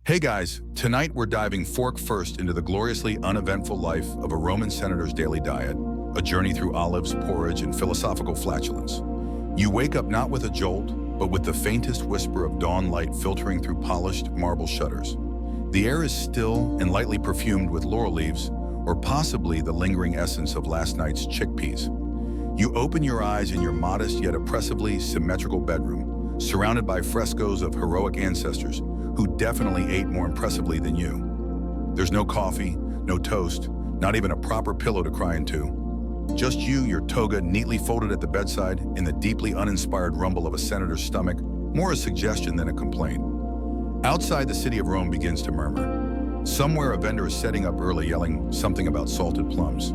Hey guys, tonight we're diving fork first into the gloriously uneventful life of a Roman senator's daily diet, a journey through olives, porridge, and philosophical flatulence. You wake up not with a jolt, but with the faintest whisper of dawn light filtering through polished marble shutters. The air is still and lightly perfumed with laurel leaves, or possibly the lingering essence of last night's chickpeas. You open your eyes in your modest yet oppressively symmetrical bedroom, surrounded by frescoes of heroic ancestors who definitely ate more impressively than you. There's no coffee, no toast, not even a proper pillow to cry into. Just you, your toga neatly folded at the bedside, in the deeply uninspired rumble of a senator's stomach, more a suggestion than a complaint. Outside, the city of Rome begins to murmur. Somewhere a vendor is setting up early yelling something about salted plums.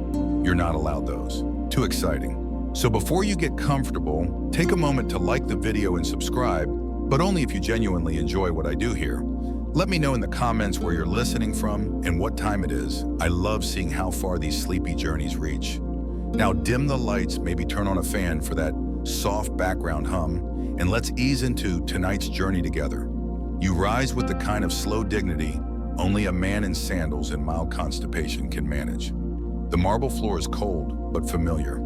You're not allowed those. Too exciting. So before you get comfortable, take a moment to like the video and subscribe, but only if you genuinely enjoy what I do here. Let me know in the comments where you're listening from and what time it is. I love seeing how far these sleepy journeys reach. Now dim the lights, maybe turn on a fan for that soft background hum, and let's ease into tonight's journey together. You rise with the kind of slow dignity only a man in sandals and mild constipation can manage. The marble floor is cold, but familiar.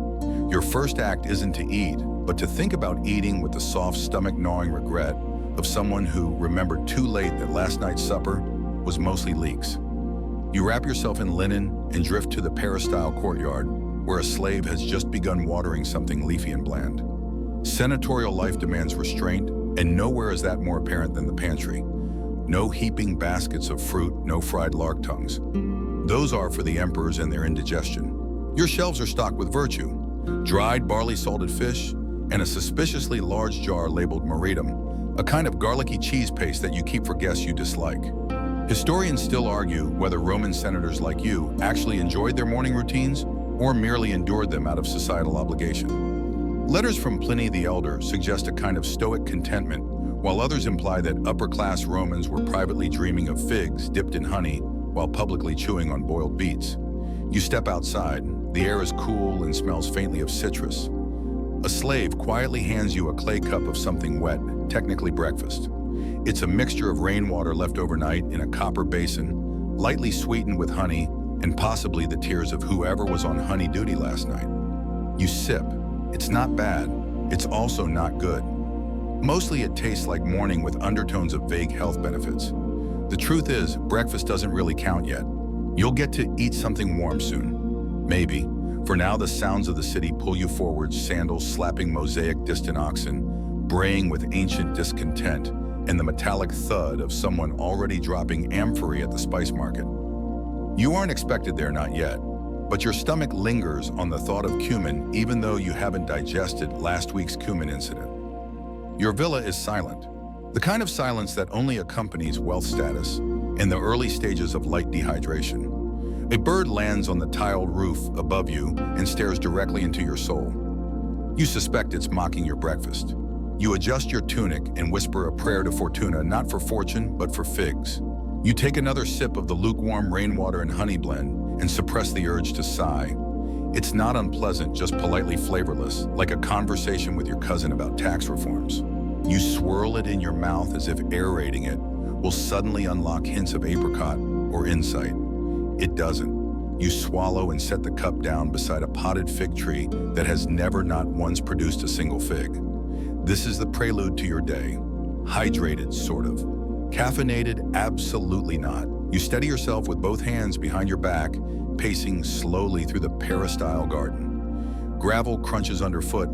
Your first act isn't to eat, but to think about eating with the soft stomach-gnawing regret of someone who remembered too late that last night's supper was mostly leeks. You wrap yourself in linen and drift to the peristyle courtyard, where a slave has just begun watering something leafy and bland. Senatorial life demands restraint, and nowhere is that more apparent than the pantry. No heaping baskets of fruit, no fried lark tongues. Those are for the emperors and their indigestion. Your shelves are stocked with virtue: dried barley salted fish, and a suspiciously large jar labeled meritum, a kind of garlicky cheese paste that you keep for guests you dislike. Historians still argue whether Roman senators like you actually enjoyed their morning routines or merely endured them out of societal obligation. Letters from Pliny the Elder suggest a kind of stoic contentment, while others imply that upper-class Romans were privately dreaming of figs dipped in honey while publicly chewing on boiled beets. You step outside. The air is cool and smells faintly of citrus. A slave quietly hands you a clay cup of something wet, technically breakfast. It's a mixture of rainwater left overnight in a copper basin, lightly sweetened with honey, and possibly the tears of whoever was on honey duty last night. You sip. It's not bad. It's also not good. Mostly it tastes like morning with undertones of vague health benefits. The truth is, breakfast doesn't really count yet. You'll get to eat something warm soon. Maybe. For now, the sounds of the city pull you forward, sandals slapping mosaic distant oxen, braying with ancient discontent, and the metallic thud of someone already dropping amphorae at the spice market. You aren't expected there, not yet, but your stomach lingers on the thought of cumin even though you haven't digested last week's cumin incident. Your villa is silent, the kind of silence that only accompanies wealth status in the early stages of light dehydration. A bird lands on the tiled roof above you and stares directly into your soul. You suspect it's mocking your breakfast. You adjust your tunic and whisper a prayer to Fortuna, not for fortune, but for figs. You take another sip of the lukewarm rainwater and honey blend and suppress the urge to sigh. It's not unpleasant, just politely flavorless, like a conversation with your cousin about tax reforms. You swirl it in your mouth as if aerating it will suddenly unlock hints of apricot or insight. It doesn't. You swallow and set the cup down beside a potted fig tree that has never not once produced a single fig. This is the prelude to your day. Hydrated, sort of. Caffeinated, absolutely not. You steady yourself with both hands behind your back, pacing slowly through the peristyle garden. Gravel crunches underfoot.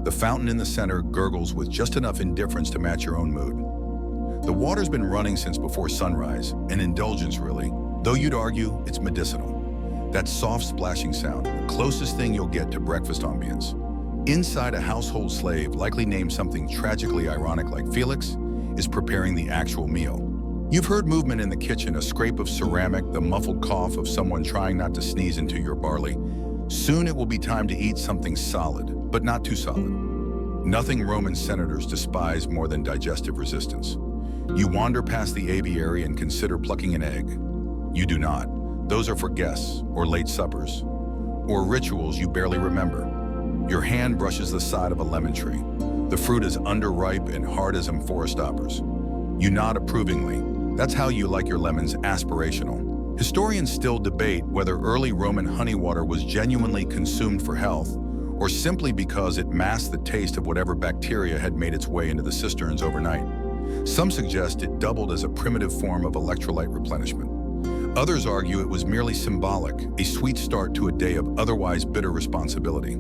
The fountain in the center gurgles with just enough indifference to match your own mood. The water's been running since before sunrise, an indulgence really, though you'd argue it's medicinal. That soft splashing sound, the closest thing you'll get to breakfast ambience. Inside, a household slave, likely named something tragically ironic like Felix, is preparing the actual meal. You've heard movement in the kitchen, a scrape of ceramic, the muffled cough of someone trying not to sneeze into your barley. Soon it will be time to eat something solid, but not too solid. Nothing Roman senators despise more than digestive resistance. You wander past the aviary and consider plucking an egg. You do not. Those are for guests, or late suppers, or rituals you barely remember. Your hand brushes the side of a lemon tree. The fruit is underripe and hard as amphora stoppers. You nod approvingly. That's how you like your lemons aspirational. Historians still debate whether early Roman honey water was genuinely consumed for health or simply because it masked the taste of whatever bacteria had made its way into the cisterns overnight. Some suggest it doubled as a primitive form of electrolyte replenishment. Others argue it was merely symbolic, a sweet start to a day of otherwise bitter responsibility.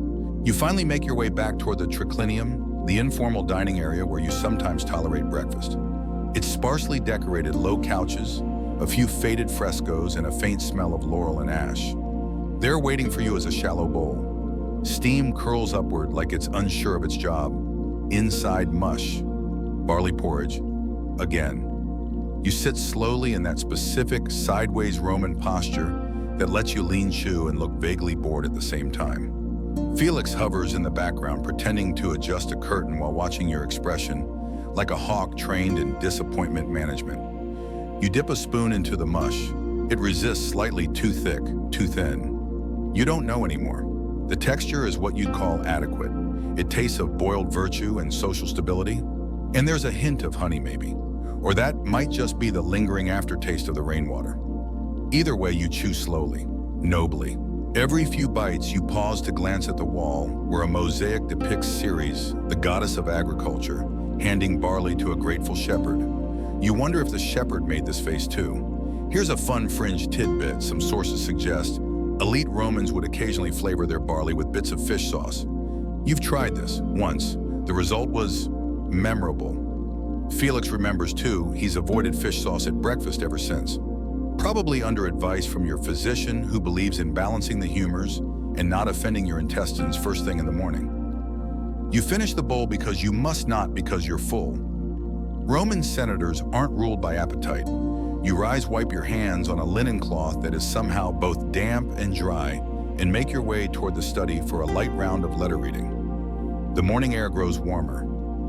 You finally make your way back toward the triclinium, the informal dining area where you sometimes tolerate breakfast. It's sparsely decorated low couches, a few faded frescoes, and a faint smell of laurel and ash. There waiting for you is a shallow bowl. Steam curls upward like it's unsure of its job. Inside mush, barley porridge, again. You sit slowly in that specific sideways Roman posture that lets you lean chew and look vaguely bored at the same time. Felix hovers in the background, pretending to adjust a curtain while watching your expression, like a hawk trained in disappointment management. You dip a spoon into the mush. It resists slightly too thick, too thin. You don't know anymore. The texture is what you'd call adequate. It tastes of boiled virtue and social stability, and there's a hint of honey maybe. Or that might just be the lingering aftertaste of the rainwater. Either way, you chew slowly, nobly. Every few bites, you pause to glance at the wall, where a mosaic depicts Ceres, the goddess of agriculture, handing barley to a grateful shepherd. You wonder if the shepherd made this face too. Here's a fun fringe tidbit. Some sources suggest elite Romans would occasionally flavor their barley with bits of fish sauce. You've tried this once. The result was memorable. Felix remembers too. He's avoided fish sauce at breakfast ever since. Probably under advice from your physician who believes in balancing the humors and not offending your intestines first thing in the morning. You finish the bowl because you must, not because you're full. Roman senators aren't ruled by appetite. You rise, wipe your hands on a linen cloth that is somehow both damp and dry, and make your way toward the study for a light round of letter reading. The morning air grows warmer.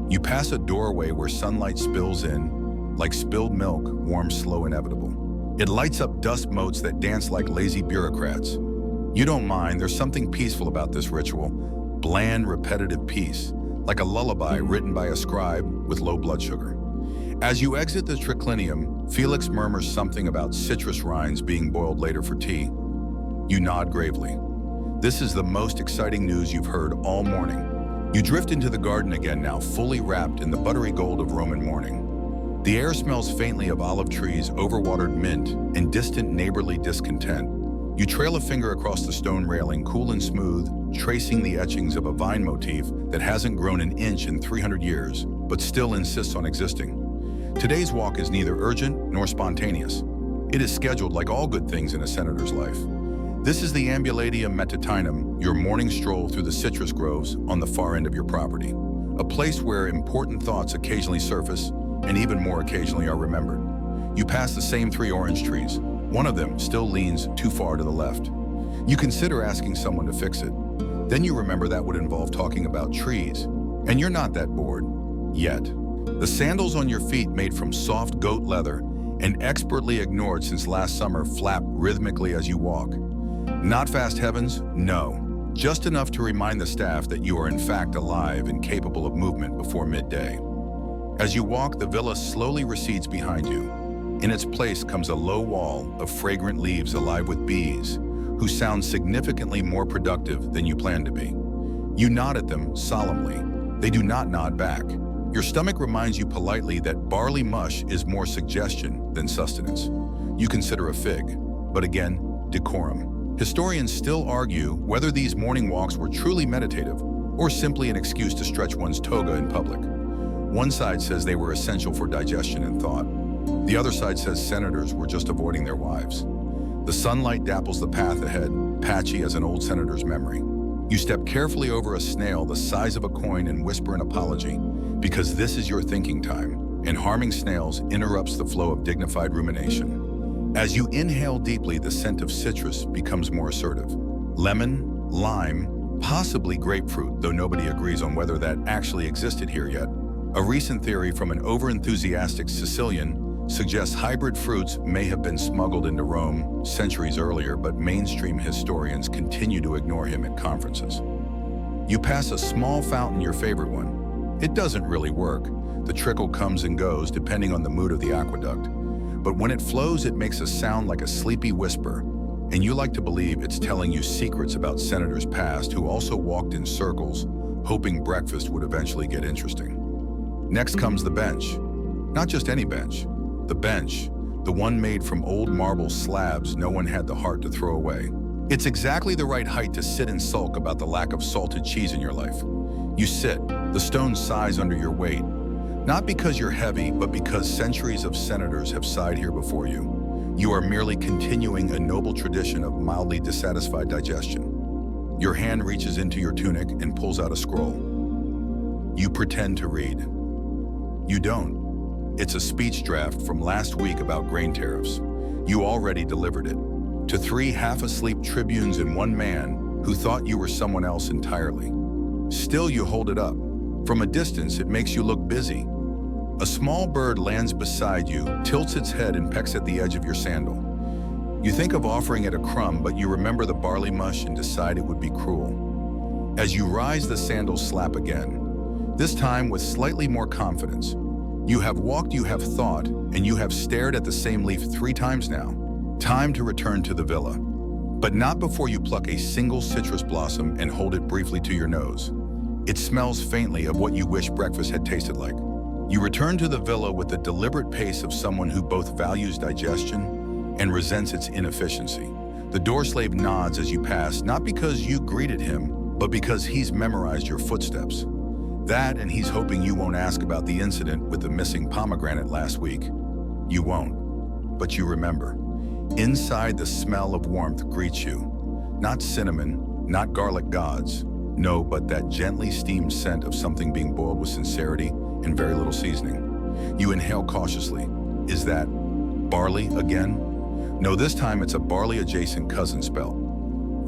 You pass a doorway where sunlight spills in, like spilled milk, warm, slow, inevitable. It lights up dust motes that dance like lazy bureaucrats. You don't mind. There's something peaceful about this ritual. Bland, repetitive peace, like a lullaby written by a scribe with low blood sugar. As you exit the triclinium, Felix murmurs something about citrus rinds being boiled later for tea. You nod gravely. This is the most exciting news you've heard all morning. You drift into the garden again, now fully wrapped in the buttery gold of Roman morning. The air smells faintly of olive trees, overwatered mint, and distant neighborly discontent. You trail a finger across the stone railing, cool and smooth, tracing the etchings of a vine motif that hasn't grown an inch in 300 years, but still insists on existing. Today's walk is neither urgent nor spontaneous. It is scheduled like all good things in a senator's life. This is the Ambulatium Matutinum, your morning stroll through the citrus groves on the far end of your property, a place where important thoughts occasionally surface and even more occasionally are remembered. You pass the same 3 orange trees. One of them still leans too far to the left. You consider asking someone to fix it. Then you remember that would involve talking about trees, and you're not that bored yet. The sandals on your feet, made from soft goat leather and expertly ignored since last summer, flap rhythmically as you walk. Not fast heavens, no. Just enough to remind the staff that you are in fact alive and capable of movement before midday. As you walk, the villa slowly recedes behind you. In its place comes a low wall of fragrant leaves alive with bees, who sound significantly more productive than you planned to be. You nod at them solemnly. They do not nod back. Your stomach reminds you politely that barley mush is more suggestion than sustenance. You consider a fig, but again, decorum. Historians still argue whether these morning walks were truly meditative or simply an excuse to stretch one's toga in public. One side says they were essential for digestion and thought. The other side says senators were just avoiding their wives. The sunlight dapples the path ahead, patchy as an old senator's memory. You step carefully over a snail the size of a coin and whisper an apology, because this is your thinking time, and harming snails interrupts the flow of dignified rumination. As you inhale deeply, the scent of citrus becomes more assertive. Lemon, lime, possibly grapefruit, though nobody agrees on whether that actually existed here yet. A recent theory from an over-enthusiastic Sicilian suggests hybrid fruits may have been smuggled into Rome centuries earlier, but mainstream historians continue to ignore him at conferences. You pass a small fountain, your favorite one. It doesn't really work. The trickle comes and goes depending on the mood of the aqueduct. But when it flows, it makes a sound like a sleepy whisper, and you like to believe it's telling you secrets about senators past who also walked in circles, hoping breakfast would eventually get interesting. Next comes the bench. Not just any bench. The bench, the one made from old marble slabs no one had the heart to throw away. It's exactly the right height to sit and sulk about the lack of salted cheese in your life. You sit, the stones sighs under your weight, not because you're heavy, but because centuries of senators have sighed here before you. You are merely continuing a noble tradition of mildly dissatisfied digestion. Your hand reaches into your tunic and pulls out a scroll. You pretend to read. You don't. It's a speech draft from last week about grain tariffs. You already delivered it to 3 half-asleep tribunes and 1 man who thought you were someone else entirely. Still, you hold it up. From a distance, it makes you look busy. A small bird lands beside you, tilts its head and pecks at the edge of your sandal. You think of offering it a crumb, but you remember the barley mush and decide it would be cruel. As you rise, the sandals slap again, this time with slightly more confidence. You have walked, you have thought, and you have stared at the same leaf 3 times now. Time to return to the villa. But not before you pluck a single citrus blossom and hold it briefly to your nose. It smells faintly of what you wish breakfast had tasted like. You return to the villa with the deliberate pace of someone who both values digestion and resents its inefficiency. The door slave nods as you pass, not because you greeted him, but because he's memorized your footsteps. That, and he's hoping you won't ask about the incident with the missing pomegranate last week. You won't, but you remember. Inside, the smell of warmth greets you. Not cinnamon, not garlic gods. No, but that gently steamed scent of something being boiled with sincerity and very little seasoning. You inhale cautiously. Is that barley again? No, this time it's a barley-adjacent cousin spelt.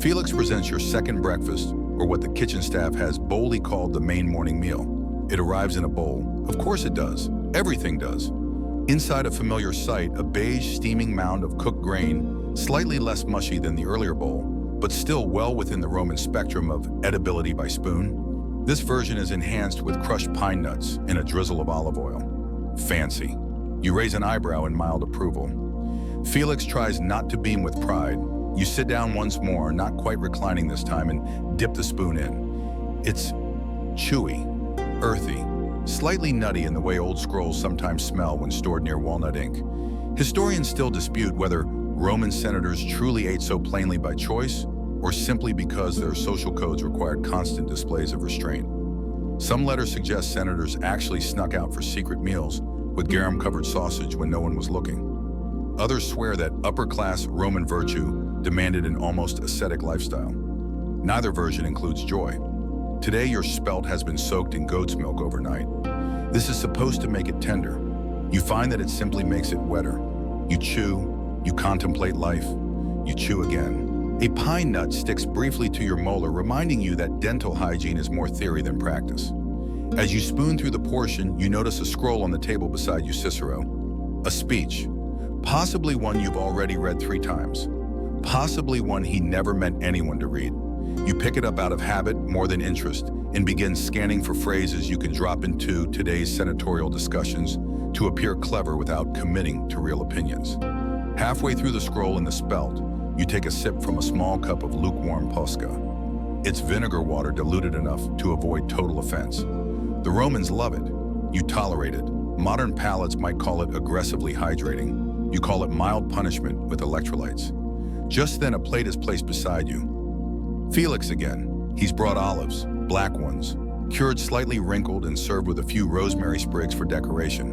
Felix presents your second breakfast, or what the kitchen staff has boldly called the main morning meal. It arrives in a bowl. Of course it does. Everything does. Inside a familiar sight, a beige steaming mound of cooked grain, slightly less mushy than the earlier bowl, but still well within the Roman spectrum of edibility by spoon. This version is enhanced with crushed pine nuts and a drizzle of olive oil. Fancy. You raise an eyebrow in mild approval. Felix tries not to beam with pride. You sit down once more, not quite reclining this time, and dip the spoon in. It's chewy, earthy, slightly nutty in the way old scrolls sometimes smell when stored near walnut ink. Historians still dispute whether Roman senators truly ate so plainly by choice or simply because their social codes required constant displays of restraint. Some letters suggest senators actually snuck out for secret meals with garum-covered sausage when no one was looking. Others swear that upper-class Roman virtue demanded an almost ascetic lifestyle. Neither version includes joy. Today, your spelt has been soaked in goat's milk overnight. This is supposed to make it tender. You find that it simply makes it wetter. You chew, you contemplate life, you chew again. A pine nut sticks briefly to your molar, reminding you that dental hygiene is more theory than practice. As you spoon through the portion, you notice a scroll on the table beside you, Cicero. A speech. Possibly one you've already read 3 times. Possibly one he never meant anyone to read. You pick it up out of habit more than interest and begin scanning for phrases you can drop into today's senatorial discussions to appear clever without committing to real opinions. Halfway through the scroll in the spelt, you take a sip from a small cup of lukewarm posca. It's vinegar water diluted enough to avoid total offense. The Romans love it. You tolerate it. Modern palates might call it aggressively hydrating. You call it mild punishment with electrolytes. Just then, a plate is placed beside you. Felix again. He's brought olives, black ones, cured slightly wrinkled and served with a few rosemary sprigs for decoration.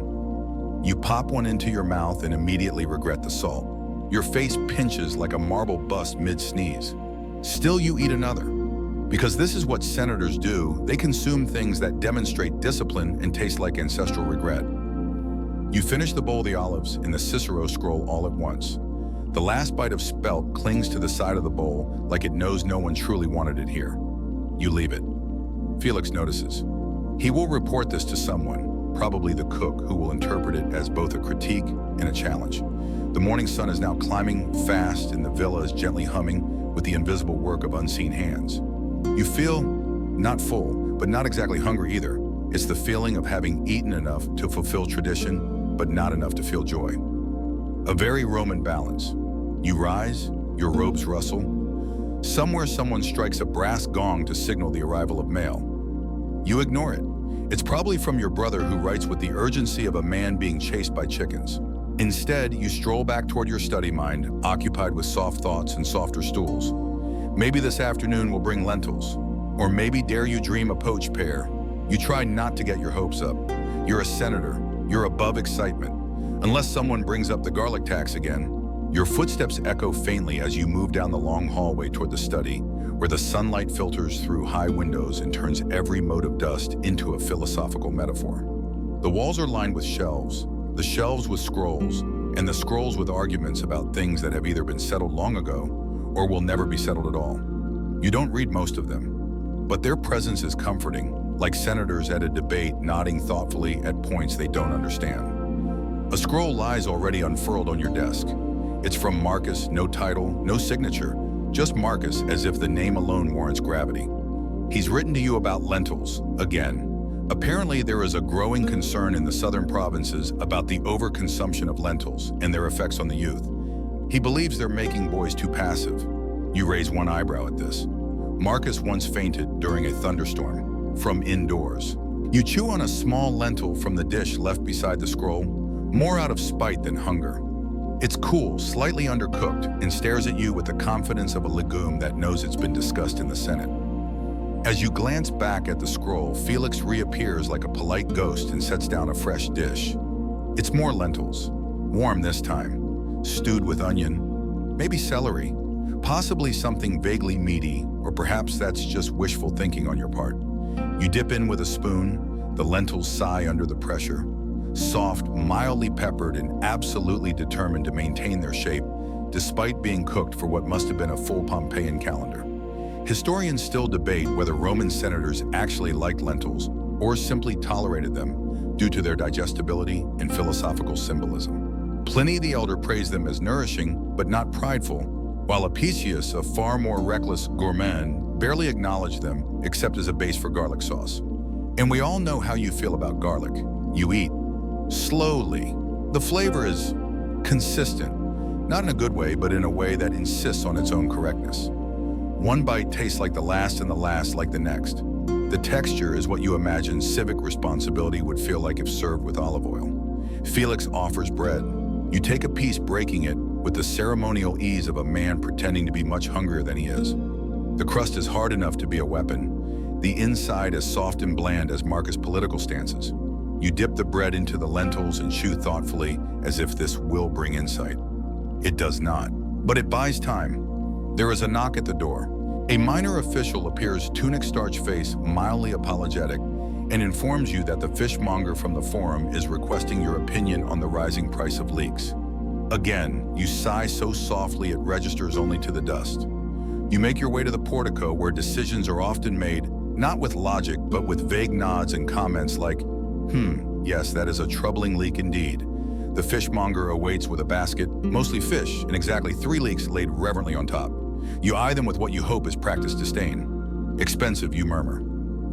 You pop one into your mouth and immediately regret the salt. Your face pinches like a marble bust mid-sneeze. Still, you eat another. Because this is what senators do. They consume things that demonstrate discipline and taste like ancestral regret. You finish the bowl of the olives and the Cicero scroll all at once. The last bite of spelt clings to the side of the bowl like it knows no one truly wanted it here. You leave it. Felix notices. He will report this to someone, probably the cook, who will interpret it as both a critique and a challenge. The morning sun is now climbing fast and the villa is gently humming with the invisible work of unseen hands. You feel not full, but not exactly hungry either. It's the feeling of having eaten enough to fulfill tradition, but not enough to feel joy. A very Roman balance. You rise, your robes rustle. Somewhere someone strikes a brass gong to signal the arrival of mail. You ignore it. It's probably from your brother who writes with the urgency of a man being chased by chickens. Instead, you stroll back toward your study mind, occupied with soft thoughts and softer stools. Maybe this afternoon will bring lentils. Or maybe dare you dream a poached pear. You try not to get your hopes up. You're a senator. You're above excitement. Unless someone brings up the garlic tax again. Your footsteps echo faintly as you move down the long hallway toward the study, where the sunlight filters through high windows and turns every mote of dust into a philosophical metaphor. The walls are lined with shelves, the shelves with scrolls, and the scrolls with arguments about things that have either been settled long ago or will never be settled at all. You don't read most of them, but their presence is comforting, like senators at a debate nodding thoughtfully at points they don't understand. A scroll lies already unfurled on your desk. It's from Marcus, no title, no signature, just Marcus, as if the name alone warrants gravity. He's written to you about lentils, again. Apparently there is a growing concern in the southern provinces about the overconsumption of lentils and their effects on the youth. He believes they're making boys too passive. You raise one eyebrow at this. Marcus once fainted during a thunderstorm, from indoors. You chew on a small lentil from the dish left beside the scroll, more out of spite than hunger. It's cool, slightly undercooked, and stares at you with the confidence of a legume that knows it's been discussed in the Senate. As you glance back at the scroll, Felix reappears like a polite ghost and sets down a fresh dish. It's more lentils, warm this time, stewed with onion, maybe celery, possibly something vaguely meaty, or perhaps that's just wishful thinking on your part. You dip in with a spoon, the lentils sigh under the pressure. Soft, mildly peppered, and absolutely determined to maintain their shape, despite being cooked for what must have been a full Pompeian calendar. Historians still debate whether Roman senators actually liked lentils or simply tolerated them due to their digestibility and philosophical symbolism. Pliny the Elder praised them as nourishing, but not prideful, while Apicius, a far more reckless gourmand, barely acknowledged them except as a base for garlic sauce. And we all know how you feel about garlic. You eat slowly. The flavor is consistent, not in a good way, but in a way that insists on its own correctness. One bite tastes like the last and the last like the next. The texture is what you imagine civic responsibility would feel like if served with olive oil. Felix offers bread. You take a piece, breaking it with the ceremonial ease of a man pretending to be much hungrier than he is. The crust is hard enough to be a weapon, the inside as soft and bland as Marcus' political stances. You dip the bread into the lentils and chew thoughtfully as if this will bring insight. It does not, but it buys time. There is a knock at the door. A minor official appears, tunic starch face, mildly apologetic, and informs you that the fishmonger from the forum is requesting your opinion on the rising price of leeks. Again, you sigh so softly it registers only to the dust. You make your way to the portico where decisions are often made, not with logic, but with vague nods and comments like, yes, that is a troubling leak indeed. The fishmonger awaits with a basket, mostly fish, and exactly 3 leeks laid reverently on top. You eye them with what you hope is practiced disdain. Expensive, you murmur.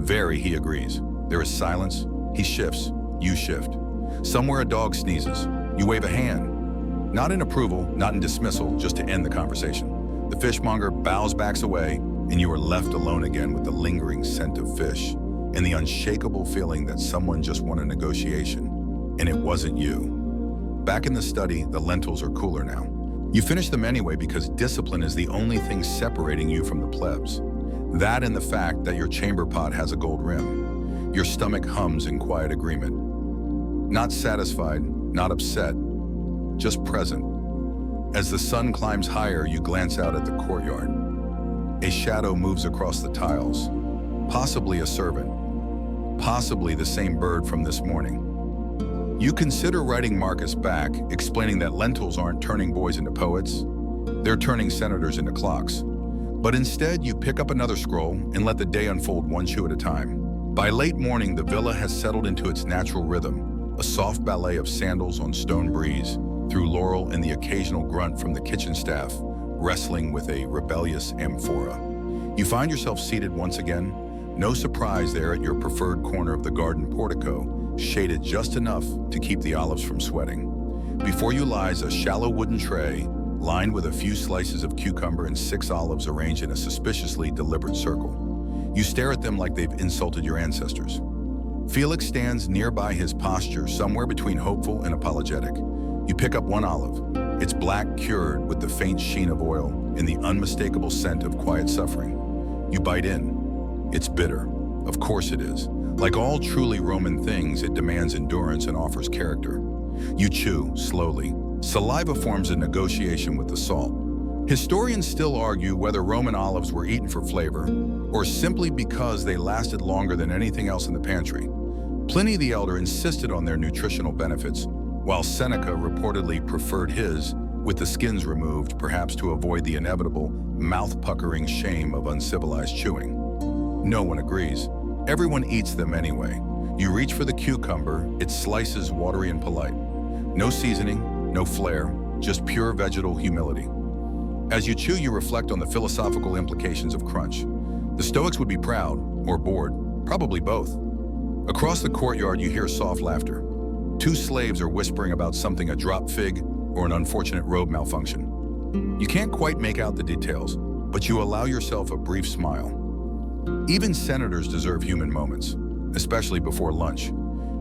Very, he agrees. There is silence. He shifts. You shift. Somewhere a dog sneezes. You wave a hand. Not in approval, not in dismissal, just to end the conversation. The fishmonger backs away, and you are left alone again with the lingering scent of fish and the unshakable feeling that someone just won a negotiation, and it wasn't you. Back in the study, the lentils are cooler now. You finish them anyway because discipline is the only thing separating you from the plebs. That and the fact that your chamber pot has a gold rim. Your stomach hums in quiet agreement. Not satisfied, not upset, just present. As the sun climbs higher, you glance out at the courtyard. A shadow moves across the tiles, possibly a servant. Possibly the same bird from this morning. You consider writing Marcus back, explaining that lentils aren't turning boys into poets, they're turning senators into clocks. But instead, you pick up another scroll and let the day unfold one chew at a time. By late morning, the villa has settled into its natural rhythm, a soft ballet of sandals on stone breeze, through laurel and the occasional grunt from the kitchen staff, wrestling with a rebellious amphora. You find yourself seated once again, no surprise there at your preferred corner of the garden portico, shaded just enough to keep the olives from sweating. Before you lies a shallow wooden tray lined with a few slices of cucumber and 6 olives arranged in a suspiciously deliberate circle. You stare at them like they've insulted your ancestors. Felix stands nearby, his posture somewhere between hopeful and apologetic. You pick up one olive. It's black, cured with the faint sheen of oil and the unmistakable scent of quiet suffering. You bite in. It's bitter. Of course it is. Like all truly Roman things, it demands endurance and offers character. You chew, slowly. Saliva forms a negotiation with the salt. Historians still argue whether Roman olives were eaten for flavor or simply because they lasted longer than anything else in the pantry. Pliny the Elder insisted on their nutritional benefits, while Seneca reportedly preferred his, with the skins removed, perhaps to avoid the inevitable mouth-puckering shame of uncivilized chewing. No one agrees. Everyone eats them anyway. You reach for the cucumber, its slices watery and polite. No seasoning, no flair, just pure vegetal humility. As you chew, you reflect on the philosophical implications of crunch. The Stoics would be proud, or bored, probably both. Across the courtyard, you hear soft laughter. 2 slaves are whispering about something, a dropped fig or an unfortunate robe malfunction. You can't quite make out the details, but you allow yourself a brief smile. Even senators deserve human moments, especially before lunch.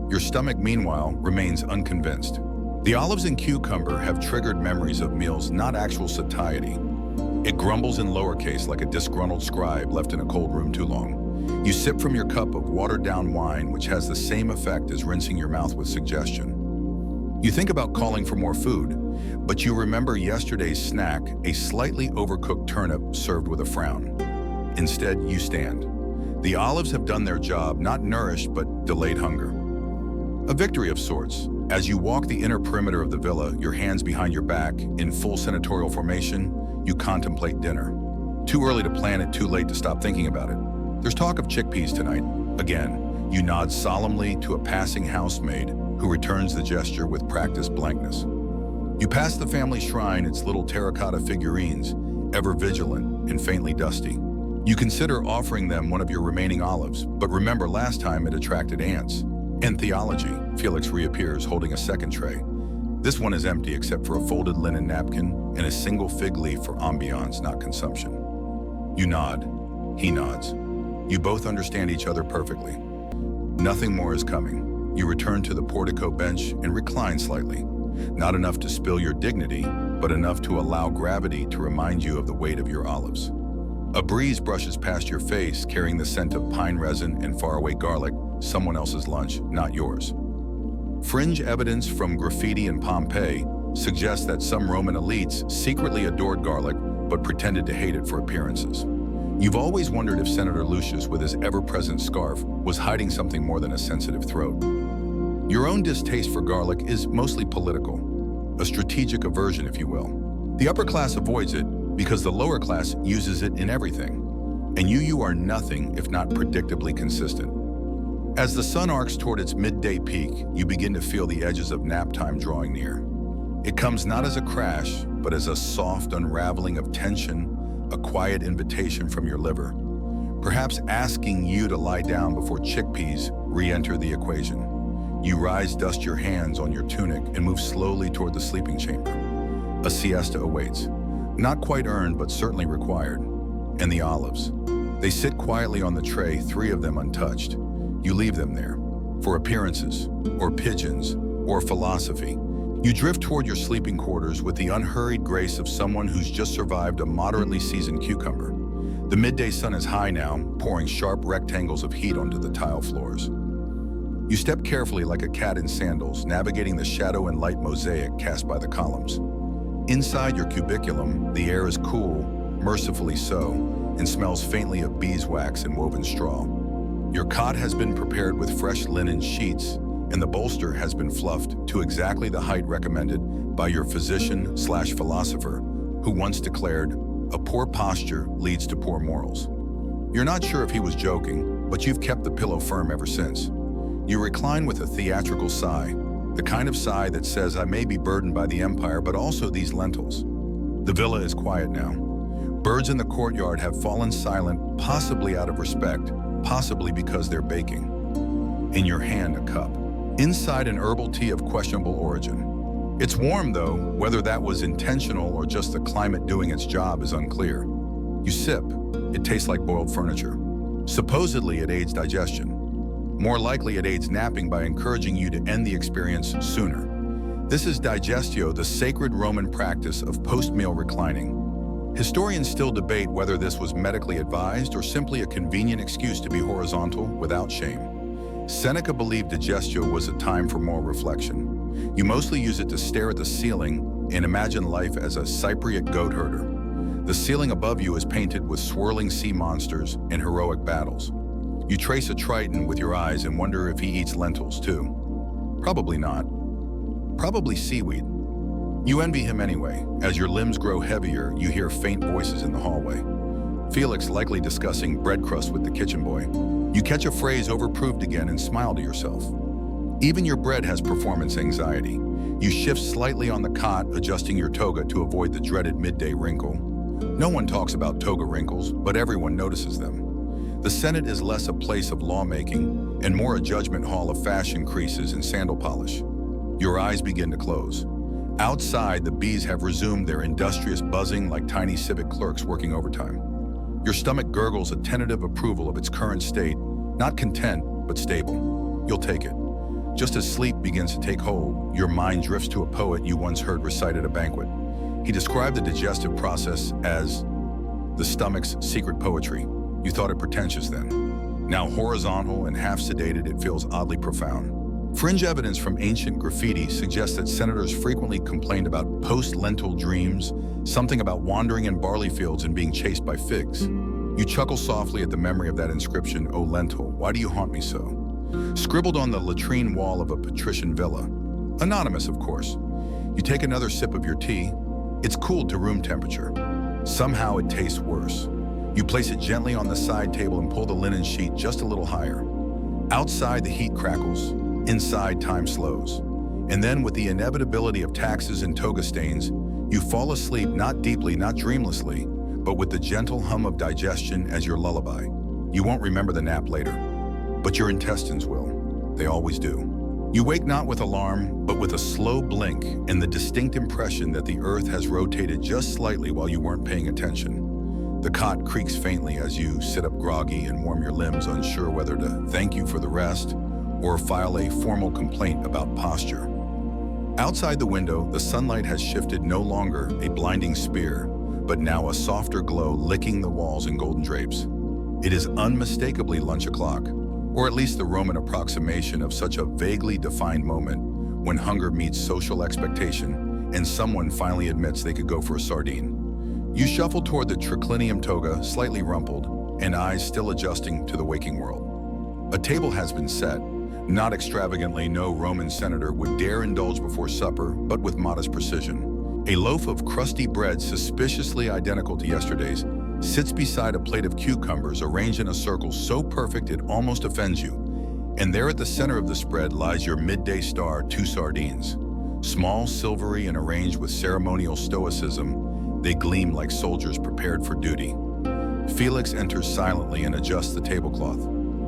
Your stomach, meanwhile, remains unconvinced. The olives and cucumber have triggered memories of meals, not actual satiety. It grumbles in lowercase like a disgruntled scribe left in a cold room too long. You sip from your cup of watered-down wine, which has the same effect as rinsing your mouth with suggestion. You think about calling for more food, but you remember yesterday's snack, a slightly overcooked turnip served with a frown. Instead, you stand. The olives have done their job, not nourished, but delayed hunger. A victory of sorts. As you walk the inner perimeter of the villa, your hands behind your back, in full senatorial formation, you contemplate dinner. Too early to plan it, too late to stop thinking about it. There's talk of chickpeas tonight. Again, you nod solemnly to a passing housemaid who returns the gesture with practiced blankness. You pass the family shrine, its little terracotta figurines, ever vigilant and faintly dusty. You consider offering them one of your remaining olives, but remember last time it attracted ants. In theology, Felix reappears holding a second tray. This one is empty except for a folded linen napkin and a single fig leaf for ambiance, not consumption. You nod. He nods. You both understand each other perfectly. Nothing more is coming. You return to the portico bench and recline slightly. Not enough to spill your dignity, but enough to allow gravity to remind you of the weight of your olives. A breeze brushes past your face, carrying the scent of pine resin and faraway garlic, someone else's lunch, not yours. Fringe evidence from graffiti in Pompeii suggests that some Roman elites secretly adored garlic but pretended to hate it for appearances. You've always wondered if Senator Lucius, with his ever-present scarf, was hiding something more than a sensitive throat. Your own distaste for garlic is mostly political, a strategic aversion, if you will. The upper class avoids it because the lower class uses it in everything, and you are nothing if not predictably consistent. As the sun arcs toward its midday peak, you begin to feel the edges of nap time drawing near. It comes not as a crash, but as a soft unraveling of tension, a quiet invitation from your liver, perhaps asking you to lie down before chickpeas re-enter the equation. You rise, dust your hands on your tunic, and move slowly toward the sleeping chamber. A siesta awaits, not quite earned, but certainly required. And the olives. They sit quietly on the tray, 3 of them untouched. You leave them there, for appearances, or pigeons, or philosophy. You drift toward your sleeping quarters with the unhurried grace of someone who's just survived a moderately seasoned cucumber. The midday sun is high now, pouring sharp rectangles of heat onto the tile floors. You step carefully like a cat in sandals, navigating the shadow and light mosaic cast by the columns. Inside your cubiculum, the air is cool, mercifully so, and smells faintly of beeswax and woven straw. Your cot has been prepared with fresh linen sheets, and the bolster has been fluffed to exactly the height recommended by your physician/philosopher, who once declared, "A poor posture leads to poor morals." You're not sure if he was joking, but you've kept the pillow firm ever since. You recline with a theatrical sigh, the kind of sigh that says, "I may be burdened by the empire, but also these lentils." The villa is quiet now. Birds in the courtyard have fallen silent, possibly out of respect, possibly because they're baking. In your hand, a cup. Inside, an herbal tea of questionable origin. It's warm, though. Whether that was intentional or just the climate doing its job is unclear. You sip. It tastes like boiled furniture. Supposedly, it aids digestion. More likely, it aids napping by encouraging you to end the experience sooner. This is digestio, the sacred Roman practice of post-meal reclining. Historians still debate whether this was medically advised or simply a convenient excuse to be horizontal without shame. Seneca believed digestio was a time for moral reflection. You mostly use it to stare at the ceiling and imagine life as a Cypriot goat herder. The ceiling above you is painted with swirling sea monsters and heroic battles. You trace a Triton with your eyes and wonder if he eats lentils too. Probably not. Probably seaweed. You envy him anyway. As your limbs grow heavier, you hear faint voices in the hallway. Felix likely discussing bread crust with the kitchen boy. You catch a phrase overproved again and smile to yourself. Even your bread has performance anxiety. You shift slightly on the cot, adjusting your toga to avoid the dreaded midday wrinkle. No one talks about toga wrinkles, but everyone notices them. The Senate is less a place of lawmaking and more a judgment hall of fashion creases and sandal polish. Your eyes begin to close. Outside, the bees have resumed their industrious buzzing like tiny civic clerks working overtime. Your stomach gurgles a tentative approval of its current state, not content, but stable. You'll take it. Just as sleep begins to take hold, your mind drifts to a poet you once heard recite at a banquet. He described the digestive process as the stomach's secret poetry. You thought it pretentious then. Now horizontal and half sedated, it feels oddly profound. Fringe evidence from ancient graffiti suggests that senators frequently complained about post-lentil dreams, something about wandering in barley fields and being chased by figs. You chuckle softly at the memory of that inscription, "O lentil, why do you haunt me so?" Scribbled on the latrine wall of a patrician villa. Anonymous, of course. You take another sip of your tea. It's cooled to room temperature. Somehow it tastes worse. You place it gently on the side table and pull the linen sheet just a little higher. Outside, the heat crackles. Inside, time slows. And then, with the inevitability of taxes and toga stains, you fall asleep not deeply, not dreamlessly, but with the gentle hum of digestion as your lullaby. You won't remember the nap later, but your intestines will. They always do. You wake not with alarm, but with a slow blink and the distinct impression that the earth has rotated just slightly while you weren't paying attention. The cot creaks faintly as you sit up groggy and warm your limbs, unsure whether to thank you for the rest or file a formal complaint about posture. Outside the window, the sunlight has shifted, no longer a blinding spear, but now a softer glow licking the walls and golden drapes. It is unmistakably lunch o'clock, or at least the Roman approximation of such a vaguely defined moment when hunger meets social expectation and someone finally admits they could go for a sardine. You shuffle toward the triclinium toga, slightly rumpled, and eyes still adjusting to the waking world. A table has been set. Not extravagantly, no Roman senator would dare indulge before supper, but with modest precision. A loaf of crusty bread, suspiciously identical to yesterday's, sits beside a plate of cucumbers arranged in a circle so perfect it almost offends you. And there at the center of the spread lies your midday star, 2 sardines. Small, silvery, and arranged with ceremonial stoicism, they gleam like soldiers prepared for duty. Felix enters silently and adjusts the tablecloth.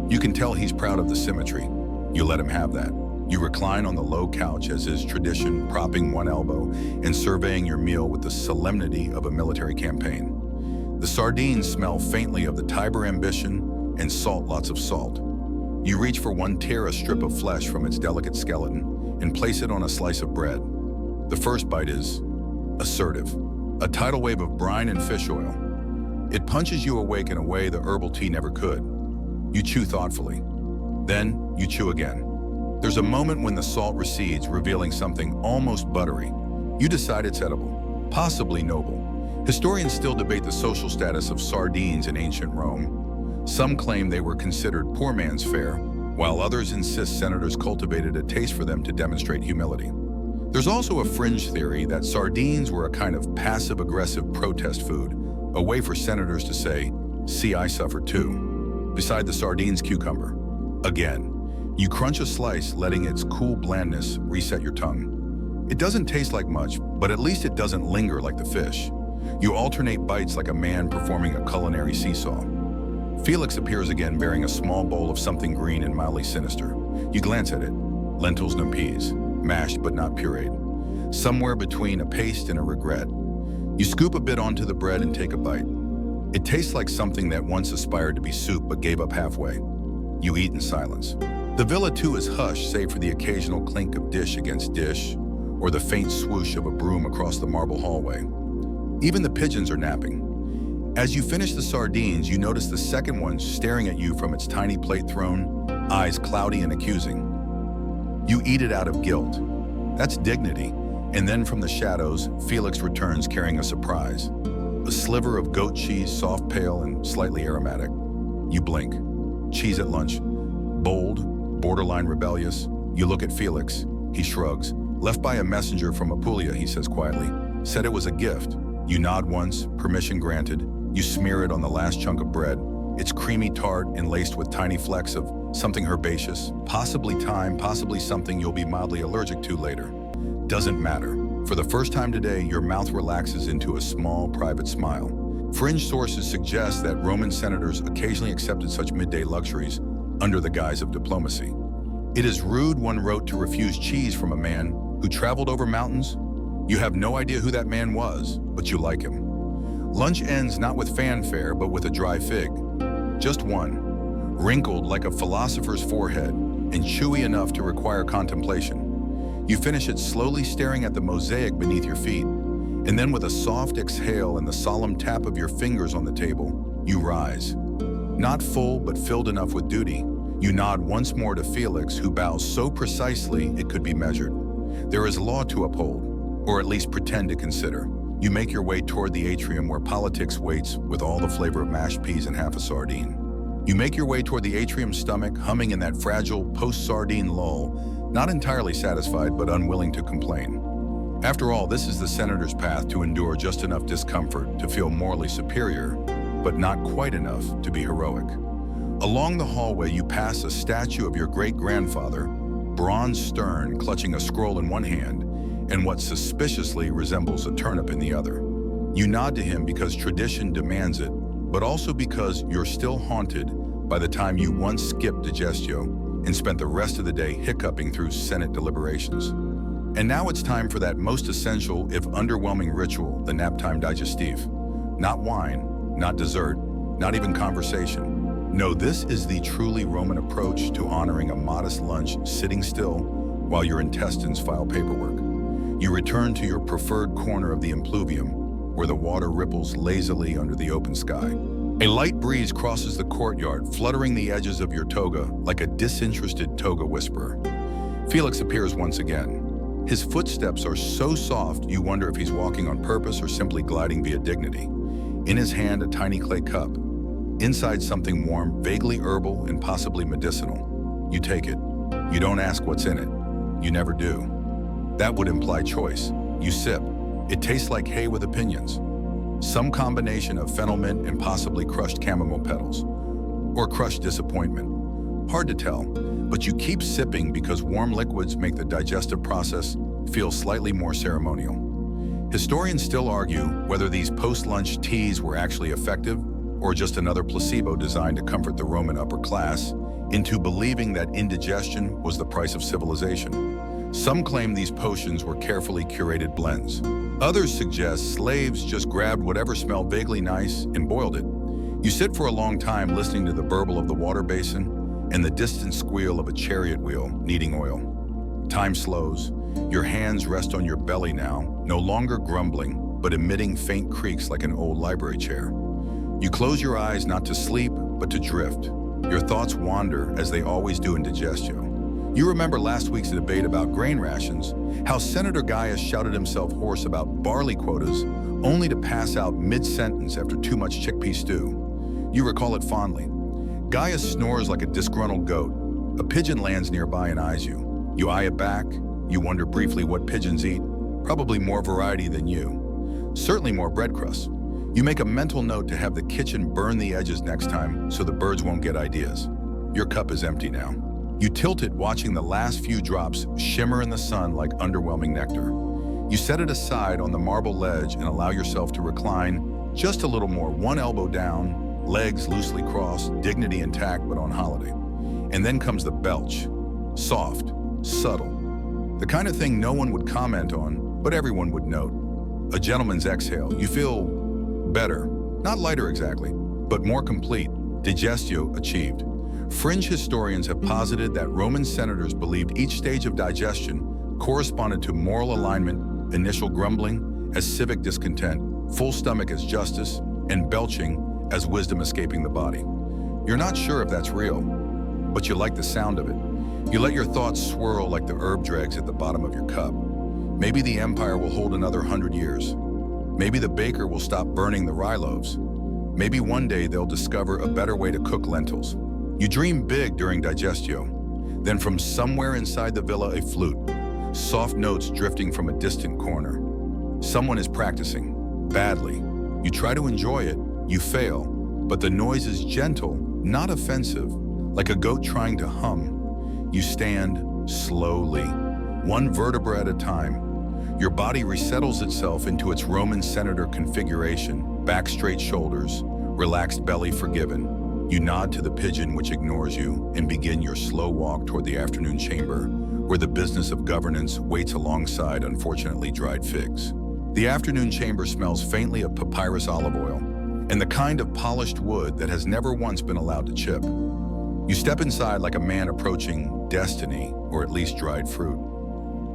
You can tell he's proud of the symmetry. You let him have that. You recline on the low couch as is tradition, propping one elbow and surveying your meal with the solemnity of a military campaign. The sardines smell faintly of the Tiber ambition and salt, lots of salt. You reach for one, tear a strip of flesh from its delicate skeleton and place it on a slice of bread. The first bite is assertive, a tidal wave of brine and fish oil. It punches you awake in a way the herbal tea never could. You chew thoughtfully. Then you chew again. There's a moment when the salt recedes, revealing something almost buttery. You decide it's edible, possibly noble. Historians still debate the social status of sardines in ancient Rome. Some claim they were considered poor man's fare, while others insist senators cultivated a taste for them to demonstrate humility. There's also a fringe theory that sardines were a kind of passive-aggressive protest food, a way for senators to say, "See, I suffer too." Beside the sardines, cucumber. Again, you crunch a slice, letting its cool blandness reset your tongue. It doesn't taste like much, but at least it doesn't linger like the fish. You alternate bites like a man performing a culinary seesaw. Felix appears again bearing a small bowl of something green and mildly sinister. You glance at it. Lentils, no peas. Mashed but not pureed. somewhere between a paste and a regret. You scoop a bit onto the bread and take a bite. It tastes like something that once aspired to be soup but gave up halfway. You eat in silence. The villa too is hushed, save for the occasional clink of dish against dish or the faint swoosh of a broom across the marble hallway. Even the pigeons are napping. As you finish the sardines, you notice the second one staring at you from its tiny plate throne, eyes cloudy and accusing. You eat it out of guilt. That's dignity. And then from the shadows, Felix returns carrying a surprise. A sliver of goat cheese, soft, pale, and slightly aromatic. You blink. Cheese at lunch. Bold, borderline rebellious. You look at Felix. He shrugs. Left by a messenger from Apulia, he says quietly. Said it was a gift. You nod once, permission granted. You smear it on the last chunk of bread. It's creamy tart and laced with tiny flecks of something herbaceous, possibly thyme, possibly something you'll be mildly allergic to later. Doesn't matter. For the first time today, your mouth relaxes into a small, private smile. Fringe sources suggest that Roman senators occasionally accepted such midday luxuries under the guise of diplomacy. It is rude, one wrote, to refuse cheese from a man who traveled over mountains. You have no idea who that man was, but you like him. Lunch ends not with fanfare, but with a dry fig. Just one, wrinkled like a philosopher's forehead and chewy enough to require contemplation. You finish it slowly staring at the mosaic beneath your feet, and then with a soft exhale and the solemn tap of your fingers on the table, you rise. Not full, but filled enough with duty. You nod once more to Felix, who bows so precisely it could be measured. There is law to uphold, or at least pretend to consider. You make your way toward the atrium where politics waits with all the flavor of mashed peas and half a sardine. You make your way toward the atrium's stomach, humming in that fragile post-sardine lull, not entirely satisfied but unwilling to complain. After all, this is the senator's path to endure just enough discomfort to feel morally superior, but not quite enough to be heroic. Along the hallway, you pass a statue of your great-grandfather, bronze stern, clutching a scroll in one hand and what suspiciously resembles a turnip in the other. You nod to him because tradition demands it, but also because you're still haunted by the time you once skipped digestio and spent the rest of the day hiccuping through Senate deliberations. And now it's time for that most essential, if underwhelming ritual, the naptime digestive. Not wine, not dessert, not even conversation. No, this is the truly Roman approach to honoring a modest lunch sitting still while your intestines file paperwork. You return to your preferred corner of the impluvium, where the water ripples lazily under the open sky. A light breeze crosses the courtyard, fluttering the edges of your toga like a disinterested toga whisperer. Felix appears once again. His footsteps are so soft you wonder if he's walking on purpose or simply gliding via dignity. In his hand, a tiny clay cup. Inside, something warm, vaguely herbal, and possibly medicinal. You take it. You don't ask what's in it. You never do. That would imply choice. You sip. It tastes like hay with opinions. Some combination of fennel mint and possibly crushed chamomile petals. Or crushed disappointment. Hard to tell, but you keep sipping because warm liquids make the digestive process feel slightly more ceremonial. Historians still argue whether these post-lunch teas were actually effective or just another placebo designed to comfort the Roman upper class into believing that indigestion was the price of civilization. Some claim these potions were carefully curated blends. Others suggest slaves just grabbed whatever smelled vaguely nice and boiled it. You sit for a long time listening to the burble of the water basin and the distant squeal of a chariot wheel needing oil. Time slows. Your hands rest on your belly now, no longer grumbling, but emitting faint creaks like an old library chair. You close your eyes not to sleep, but to drift. Your thoughts wander as they always do in digestio. You remember last week's debate about grain rations, how Senator Gaius shouted himself hoarse about barley quotas, only to pass out mid-sentence after too much chickpea stew. You recall it fondly. Gaius snores like a disgruntled goat. A pigeon lands nearby and eyes you. You eye it back. You wonder briefly what pigeons eat. Probably more variety than you. Certainly more bread crusts. You make a mental note to have the kitchen burn the edges next time so the birds won't get ideas. Your cup is empty now. You tilt it, watching the last few drops shimmer in the sun like underwhelming nectar. You set it aside on the marble ledge and allow yourself to recline just a little more, one elbow down, legs loosely crossed, dignity intact but on holiday. And then comes the belch. Soft, subtle. The kind of thing no one would comment on, but everyone would note. A gentleman's exhale. You feel better. Not lighter exactly, but more complete. Digestio achieved. Fringe historians have posited that Roman senators believed each stage of digestion corresponded to moral alignment, initial grumbling as civic discontent, full stomach as justice, and belching as wisdom escaping the body. You're not sure if that's real, but you like the sound of it. You let your thoughts swirl like the herb dregs at the bottom of your cup. Maybe the empire will hold another 100 years. Maybe the baker will stop burning the rye loaves. Maybe one day they'll discover a better way to cook lentils. You dream big during digestio. Then from somewhere inside the villa, a flute, soft notes drifting from a distant corner. Someone is practicing, badly. You try to enjoy it, you fail, but the noise is gentle, not offensive, like a goat trying to hum. You stand slowly, one vertebra at a time. Your body resettles itself into its Roman senator configuration, back straight shoulders, relaxed belly forgiven. You nod to the pigeon which ignores you and begin your slow walk toward the afternoon chamber, where the business of governance waits alongside unfortunately dried figs. The afternoon chamber smells faintly of papyrus olive oil and the kind of polished wood that has never once been allowed to chip. You step inside like a man approaching destiny, or at least dried fruit.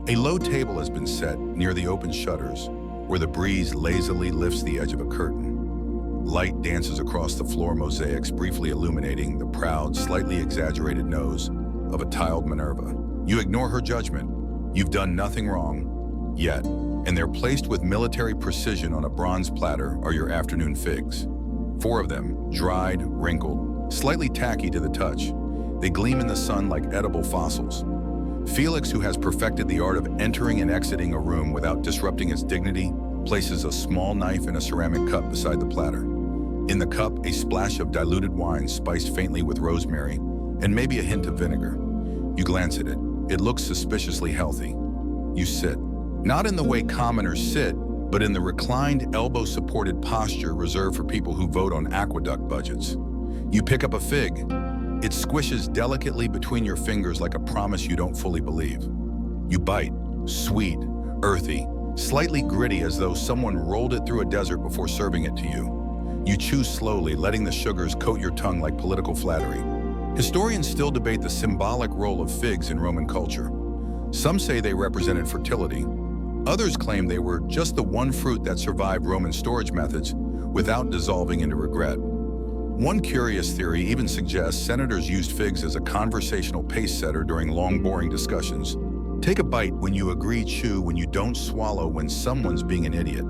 A low table has been set near the open shutters, where the breeze lazily lifts the edge of a curtain. Light dances across the floor mosaics, briefly illuminating the proud, slightly exaggerated nose of a tiled Minerva. You ignore her judgment. You've done nothing wrong, yet, and they're placed with military precision on a bronze platter are your afternoon figs. 4 of them, dried, wrinkled, slightly tacky to the touch. They gleam in the sun like edible fossils. Felix, who has perfected the art of entering and exiting a room without disrupting its dignity, places a small knife in a ceramic cup beside the platter. In the cup, a splash of diluted wine spiced faintly with rosemary and maybe a hint of vinegar. You glance at it. It looks suspiciously healthy. You sit. Not in the way commoners sit, but in the reclined, elbow-supported posture reserved for people who vote on aqueduct budgets. You pick up a fig. It squishes delicately between your fingers like a promise you don't fully believe. You bite, sweet, earthy, slightly gritty as though someone rolled it through a desert before serving it to you. You chew slowly, letting the sugars coat your tongue like political flattery. Historians still debate the symbolic role of figs in Roman culture. Some say they represented fertility. Others claim they were just the one fruit that survived Roman storage methods without dissolving into regret. One curious theory even suggests senators used figs as a conversational pace setter during long, boring discussions. Take a bite when you agree, chew when you don't, swallow when someone's being an idiot.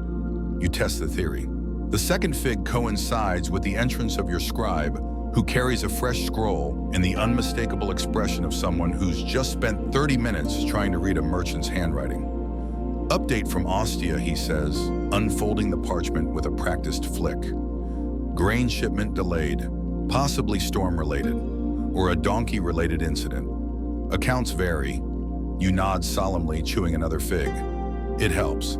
You test the theory. The second fig coincides with the entrance of your scribe, who carries a fresh scroll and the unmistakable expression of someone who's just spent 30 minutes trying to read a merchant's handwriting. Update from Ostia, he says, unfolding the parchment with a practiced flick. Grain shipment delayed, possibly storm-related, or a donkey-related incident. Accounts vary. You nod solemnly, chewing another fig. It helps.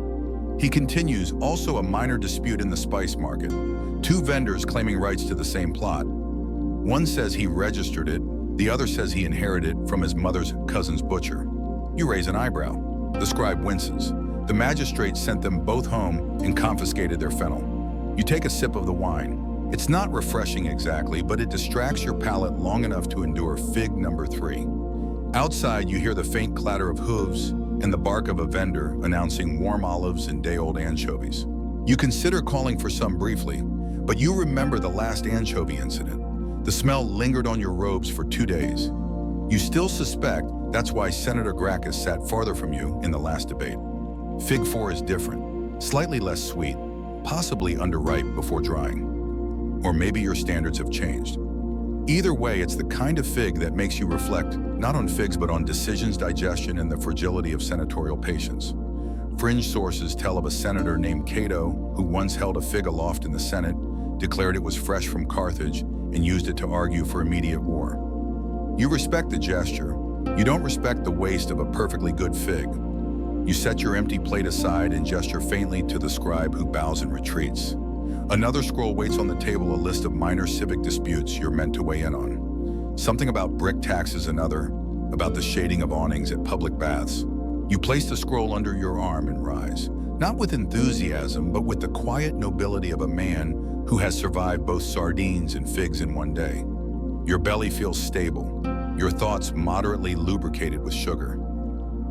He continues, also a minor dispute in the spice market. 2 vendors claiming rights to the same plot. One says he registered it, the other says he inherited it from his mother's cousin's butcher. You raise an eyebrow. The scribe winces. The magistrate sent them both home and confiscated their fennel. You take a sip of the wine. It's not refreshing exactly, but it distracts your palate long enough to endure fig number 3. Outside, you hear the faint clatter of hooves and the bark of a vendor announcing warm olives and day-old anchovies. You consider calling for some briefly, but you remember the last anchovy incident. The smell lingered on your robes for 2 days. You still suspect that's why Senator Gracchus sat farther from you in the last debate. Fig 4 is different, slightly less sweet, possibly underripe before drying. Or maybe your standards have changed. Either way, it's the kind of fig that makes you reflect, not on figs, but on decisions, digestion, and the fragility of senatorial patience. Fringe sources tell of a senator named Cato who once held a fig aloft in the Senate, declared it was fresh from Carthage, and used it to argue for immediate war. You respect the gesture. You don't respect the waste of a perfectly good fig. You set your empty plate aside and gesture faintly to the scribe who bows and retreats. Another scroll waits on the table, a list of minor civic disputes you're meant to weigh in on. Something about brick taxes, another about the shading of awnings at public baths. You place the scroll under your arm and rise, not with enthusiasm, but with the quiet nobility of a man who has survived both sardines and figs in one day. Your belly feels stable, your thoughts moderately lubricated with sugar.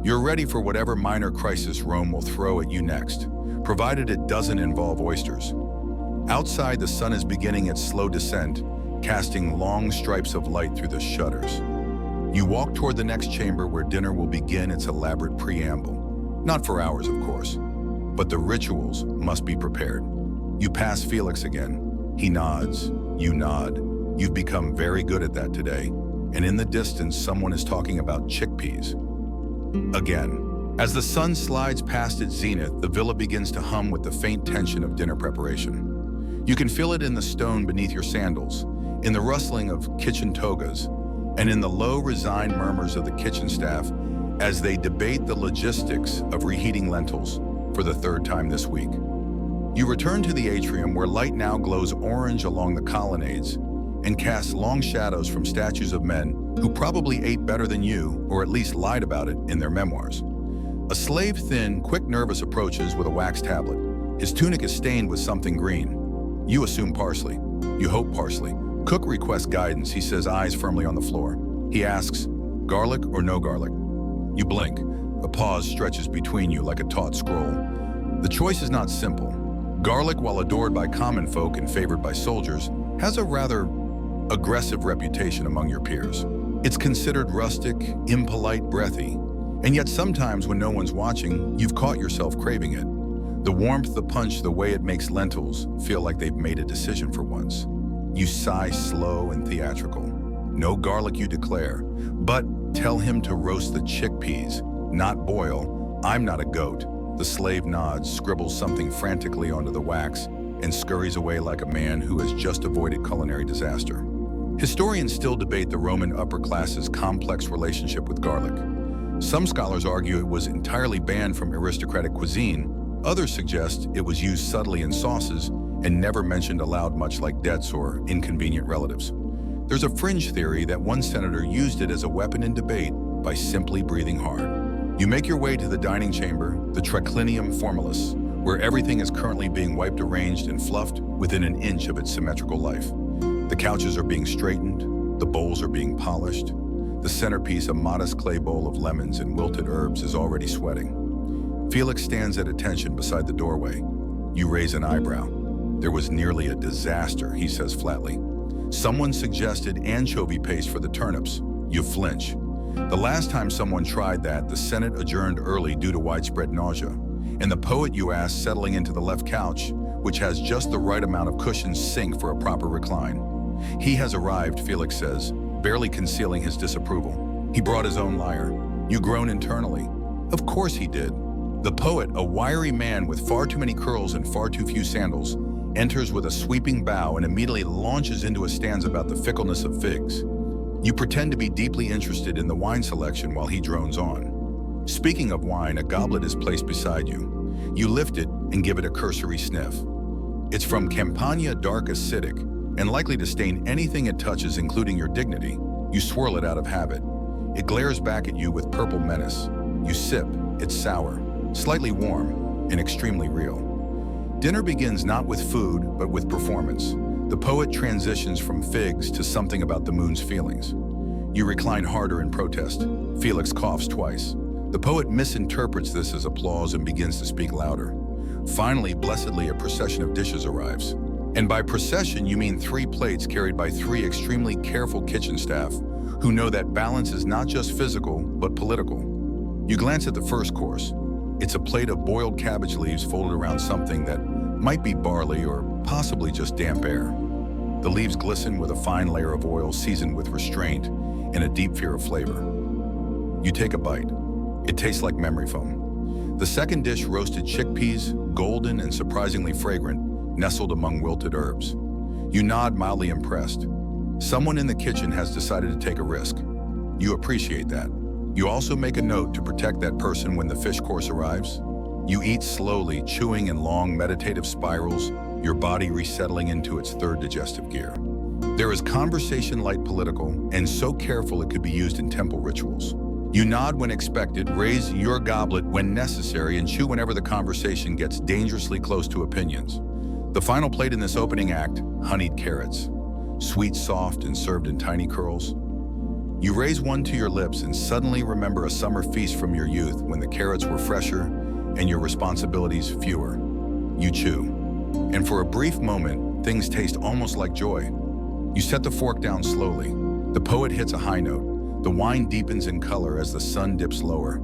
You're ready for whatever minor crisis Rome will throw at you next, provided it doesn't involve oysters. Outside, the sun is beginning its slow descent, casting long stripes of light through the shutters. You walk toward the next chamber where dinner will begin its elaborate preamble. Not for hours, of course, but the rituals must be prepared. You pass Felix again. He nods. You nod. You've become very good at that today. And in the distance, someone is talking about chickpeas. Again. As the sun slides past its zenith, the villa begins to hum with the faint tension of dinner preparation. You can feel it in the stone beneath your sandals, in the rustling of kitchen togas, and in the low, resigned murmurs of the kitchen staff as they debate the logistics of reheating lentils for the third time this week. You return to the atrium where light now glows orange along the colonnades and casts long shadows from statues of men who probably ate better than you, or at least lied about it in their memoirs. A slave-thin, quick nervous approaches with a wax tablet. His tunic is stained with something green. You assume parsley. You hope parsley. Cook requests guidance, he says, eyes firmly on the floor. He asks, garlic or no garlic? You blink. A pause stretches between you like a taut scroll. The choice is not simple. Garlic, while adored by common folk and favored by soldiers, has a rather aggressive reputation among your peers. It's considered rustic, impolite, breathy, and yet sometimes when no one's watching, you've caught yourself craving it. The warmth, the punch, the way it makes lentils feel like they've made a decision for once. You sigh slow and theatrical. No garlic, you declare, but tell him to roast the chickpeas, not boil. I'm not a goat. The slave nods, scribbles something frantically onto the wax, and scurries away like a man who has just avoided culinary disaster. Historians still debate the Roman upper class's complex relationship with garlic. Some scholars argue it was entirely banned from aristocratic cuisine. Others suggest it was used subtly in sauces and never mentioned aloud, much like debts or inconvenient relatives. There's a fringe theory that one senator used it as a weapon in debate by simply breathing hard. You make your way to the dining chamber, the triclinium formalis, where everything is currently being wiped, arranged, and fluffed within an inch of its symmetrical life. The couches are being straightened, the bowls are being polished. The centerpiece, a modest clay bowl of lemons and wilted herbs, is already sweating. Felix stands at attention beside the doorway. You raise an eyebrow. There was nearly a disaster, he says flatly. Someone suggested anchovy paste for the turnips. You flinch. The last time someone tried that, the Senate adjourned early due to widespread nausea. And the poet you asked settling into the left couch, which has just the right amount of cushions sink for a proper recline. He has arrived, Felix says, barely concealing his disapproval. He brought his own lyre. You groan internally. Of course he did. The poet, a wiry man with far too many curls and far too few sandals, enters with a sweeping bow and immediately launches into a stanza about the fickleness of figs. You pretend to be deeply interested in the wine selection while he drones on. Speaking of wine, a goblet is placed beside you. You lift it and give it a cursory sniff. It's from Campania, dark, acidic, and likely to stain anything it touches, including your dignity. You swirl it out of habit. It glares back at you with purple menace. You sip. It's sour, slightly warm, and extremely real. Dinner begins not with food, but with performance. The poet transitions from figs to something about the moon's feelings. You recline harder in protest. Felix coughs twice. The poet misinterprets this as applause and begins to speak louder. Finally, blessedly, a procession of dishes arrives. And by procession, you mean 3 plates carried by 3 extremely careful kitchen staff who know that balance is not just physical, but political. You glance at the first course. It's a plate of boiled cabbage leaves folded around something that might be barley or possibly just damp air. The leaves glisten with a fine layer of oil seasoned with restraint and a deep fear of flavor. You take a bite. It tastes like memory foam. The second dish, roasted chickpeas, golden and surprisingly fragrant, nestled among wilted herbs. You nod, mildly impressed. Someone in the kitchen has decided to take a risk. You appreciate that. You also make a note to protect that person when the fish course arrives. You eat slowly, chewing in long, meditative spirals, your body resettling into its third digestive gear. There is conversation light political, and so careful it could be used in temple rituals. You nod when expected, raise your goblet when necessary, and chew whenever the conversation gets dangerously close to opinions. The final plate in this opening act, honeyed carrots. Sweet, soft, and served in tiny curls. You raise one to your lips and suddenly remember a summer feast from your youth when the carrots were fresher and your responsibilities fewer. You chew. And for a brief moment, things taste almost like joy. You set the fork down slowly. The poet hits a high note. The wine deepens in color as the sun dips lower.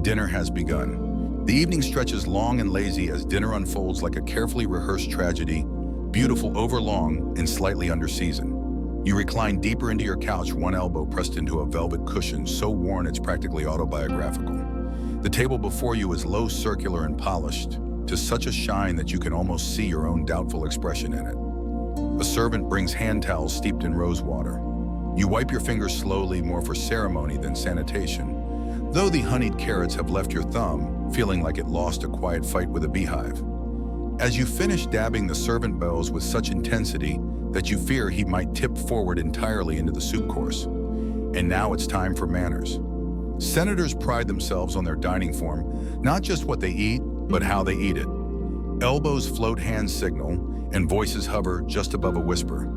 Dinner has begun. The evening stretches long and lazy as dinner unfolds like a carefully rehearsed tragedy, beautiful over long and slightly under season. You recline deeper into your couch, one elbow pressed into a velvet cushion so worn it's practically autobiographical. The table before you is low, circular, and polished, to such a shine that you can almost see your own doubtful expression in it. A servant brings hand towels steeped in rose water. You wipe your fingers slowly, more for ceremony than sanitation, though the honeyed carrots have left your thumb, feeling like it lost a quiet fight with a beehive. As you finish dabbing, the servant bows with such intensity that you fear he might tip forward entirely into the soup course. And now it's time for manners. Senators pride themselves on their dining form, not just what they eat, but how they eat it. Elbows float, hands signal, and voices hover just above a whisper.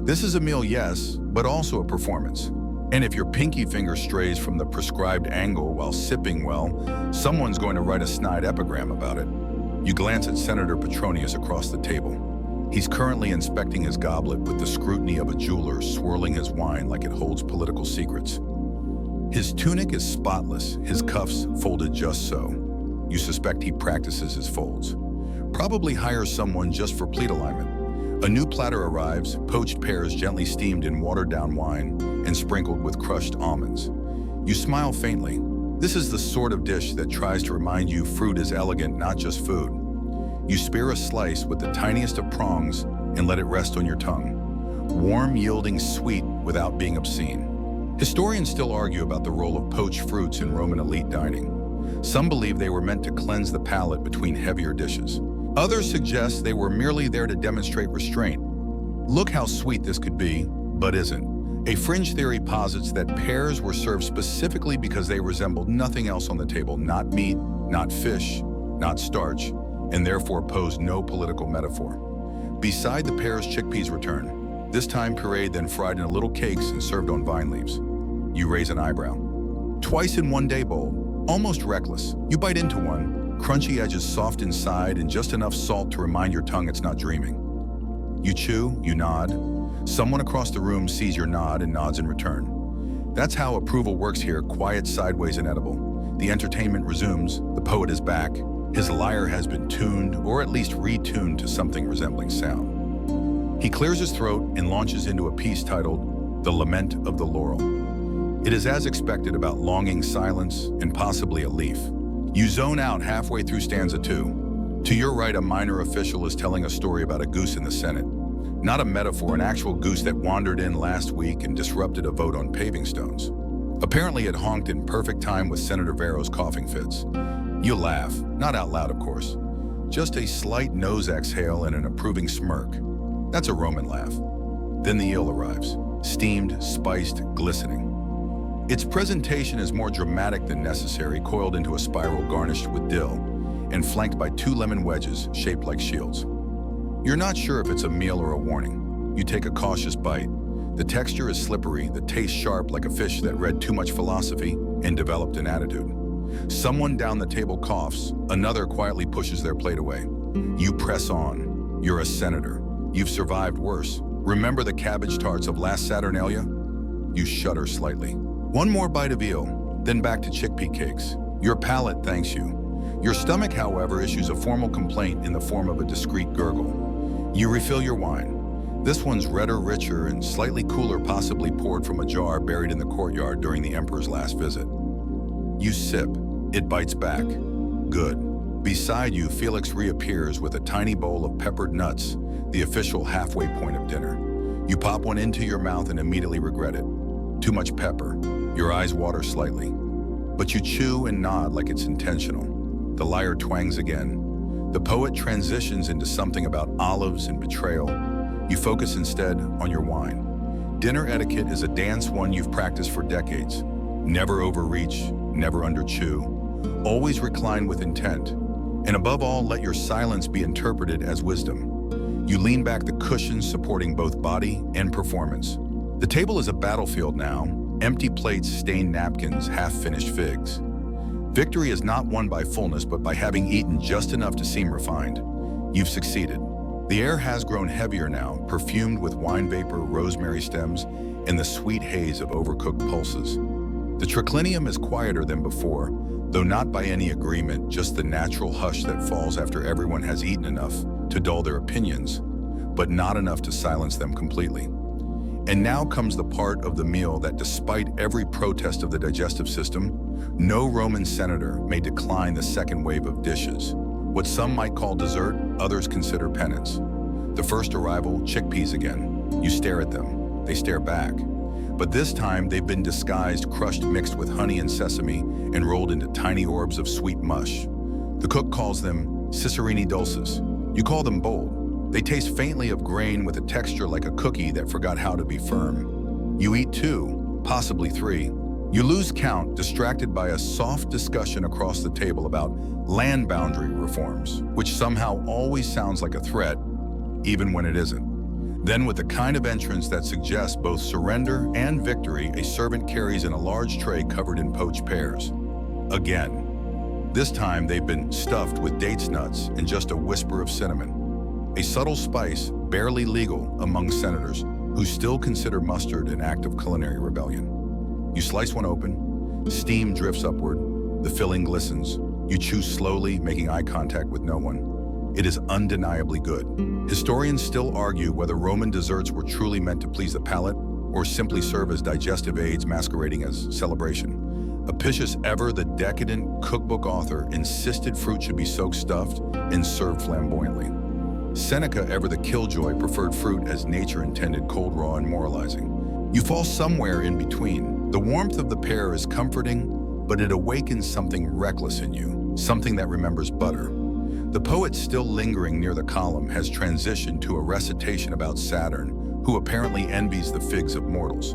This is a meal, yes, but also a performance. And if your pinky finger strays from the prescribed angle while sipping, well, someone's going to write a snide epigram about it. You glance at Senator Petronius across the table. He's currently inspecting his goblet with the scrutiny of a jeweler, swirling his wine like it holds political secrets. His tunic is spotless, his cuffs folded just so. You suspect he practices his folds. Probably hires someone just for pleat alignment. A new platter arrives, poached pears gently steamed in watered-down wine and sprinkled with crushed almonds. You smile faintly. This is the sort of dish that tries to remind you fruit is elegant, not just food. You spear a slice with the tiniest of prongs and let it rest on your tongue. Warm, yielding, sweet without being obscene. Historians still argue about the role of poached fruits in Roman elite dining. Some believe they were meant to cleanse the palate between heavier dishes. Others suggest they were merely there to demonstrate restraint. Look how sweet this could be, but isn't. A fringe theory posits that pears were served specifically because they resembled nothing else on the table, not meat, not fish, not starch, and therefore posed no political metaphor. Beside the pears, chickpeas return, this time pureed, then fried in little cakes and served on vine leaves. You raise an eyebrow. Twice in one day bowl, almost reckless. You bite into one, crunchy edges soft inside and just enough salt to remind your tongue it's not dreaming. You chew, you nod. Someone across the room sees your nod and nods in return. That's how approval works here, quiet, sideways, and edible. The entertainment resumes, the poet is back. His lyre has been tuned, or at least retuned to something resembling sound. He clears his throat and launches into a piece titled, The Lament of the Laurel. It is as expected about longing silence and possibly a leaf. You zone out halfway through stanza 2. To your right, a minor official is telling a story about a goose in the Senate. Not a metaphor, an actual goose that wandered in last week and disrupted a vote on paving stones. Apparently it honked in perfect time with Senator Vero's coughing fits. You laugh, not out loud of course. Just a slight nose exhale and an approving smirk. That's a Roman laugh. Then the eel arrives, steamed, spiced, glistening. Its presentation is more dramatic than necessary, coiled into a spiral garnished with dill and flanked by 2 lemon wedges shaped like shields. You're not sure if it's a meal or a warning. You take a cautious bite. The texture is slippery, the taste sharp like a fish that read too much philosophy and developed an attitude. Someone down the table coughs, another quietly pushes their plate away. You press on. You're a senator. You've survived worse. Remember the cabbage tarts of last Saturnalia? You shudder slightly. One more bite of eel, then back to chickpea cakes. Your palate thanks you. Your stomach, however, issues a formal complaint in the form of a discreet gurgle. You refill your wine. This one's redder, richer, and slightly cooler, possibly poured from a jar buried in the courtyard during the emperor's last visit. You sip. It bites back. Good. Beside you, Felix reappears with a tiny bowl of peppered nuts, the official halfway point of dinner. You pop one into your mouth and immediately regret it. Too much pepper. Your eyes water slightly. But you chew and nod like it's intentional. The lyre twangs again. The poet transitions into something about olives and betrayal. You focus instead on your wine. Dinner etiquette is a dance, one you've practiced for decades. Never overreach, never underchew. Always recline with intent. And above all, let your silence be interpreted as wisdom. You lean back the cushions supporting both body and performance. The table is a battlefield now. Empty plates, stained napkins, half-finished figs. Victory is not won by fullness, but by having eaten just enough to seem refined. You've succeeded. The air has grown heavier now, perfumed with wine vapor, rosemary stems, and the sweet haze of overcooked pulses. The triclinium is quieter than before, though not by any agreement, just the natural hush that falls after everyone has eaten enough to dull their opinions, but not enough to silence them completely. And now comes the part of the meal that, despite every protest of the digestive system, no Roman senator may decline the second wave of dishes. What some might call dessert, others consider penance. The first arrival, chickpeas again. You stare at them, they stare back. But this time they've been disguised, crushed, mixed with honey and sesame, and rolled into tiny orbs of sweet mush. The cook calls them cicerini dulces. You call them bold. They taste faintly of grain with a texture like a cookie that forgot how to be firm. You eat two, possibly three. You lose count, distracted by a soft discussion across the table about land boundary reforms, which somehow always sounds like a threat, even when it isn't. Then, with the kind of entrance that suggests both surrender and victory, a servant carries in a large tray covered in poached pears. Again. This time, they've been stuffed with dates nuts and just a whisper of cinnamon. A subtle spice, barely legal among senators who still consider mustard an act of culinary rebellion. You slice one open, steam drifts upward, the filling glistens. You chew slowly, making eye contact with no one. It is undeniably good. Historians still argue whether Roman desserts were truly meant to please the palate or simply serve as digestive aids masquerading as celebration. Apicius Ever, the decadent cookbook author, insisted fruit should be soaked stuffed and served flamboyantly. Seneca, ever the killjoy, preferred fruit as nature intended, cold, raw, and moralizing. You fall somewhere in between. The warmth of the pear is comforting, but it awakens something reckless in you, something that remembers butter. The poet still lingering near the column has transitioned to a recitation about Saturn, who apparently envies the figs of mortals.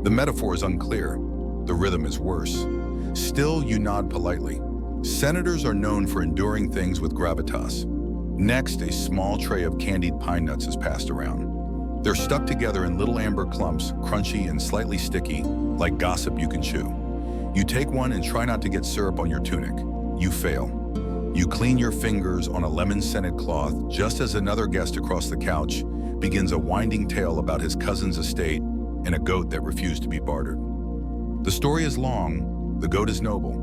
The metaphor is unclear. The rhythm is worse. Still, you nod politely. Senators are known for enduring things with gravitas. Next, a small tray of candied pine nuts is passed around. They're stuck together in little amber clumps, crunchy and slightly sticky, like gossip you can chew. You take one and try not to get syrup on your tunic. You fail. You clean your fingers on a lemon-scented cloth just as another guest across the couch begins a winding tale about his cousin's estate and a goat that refused to be bartered. The story is long, the goat is noble.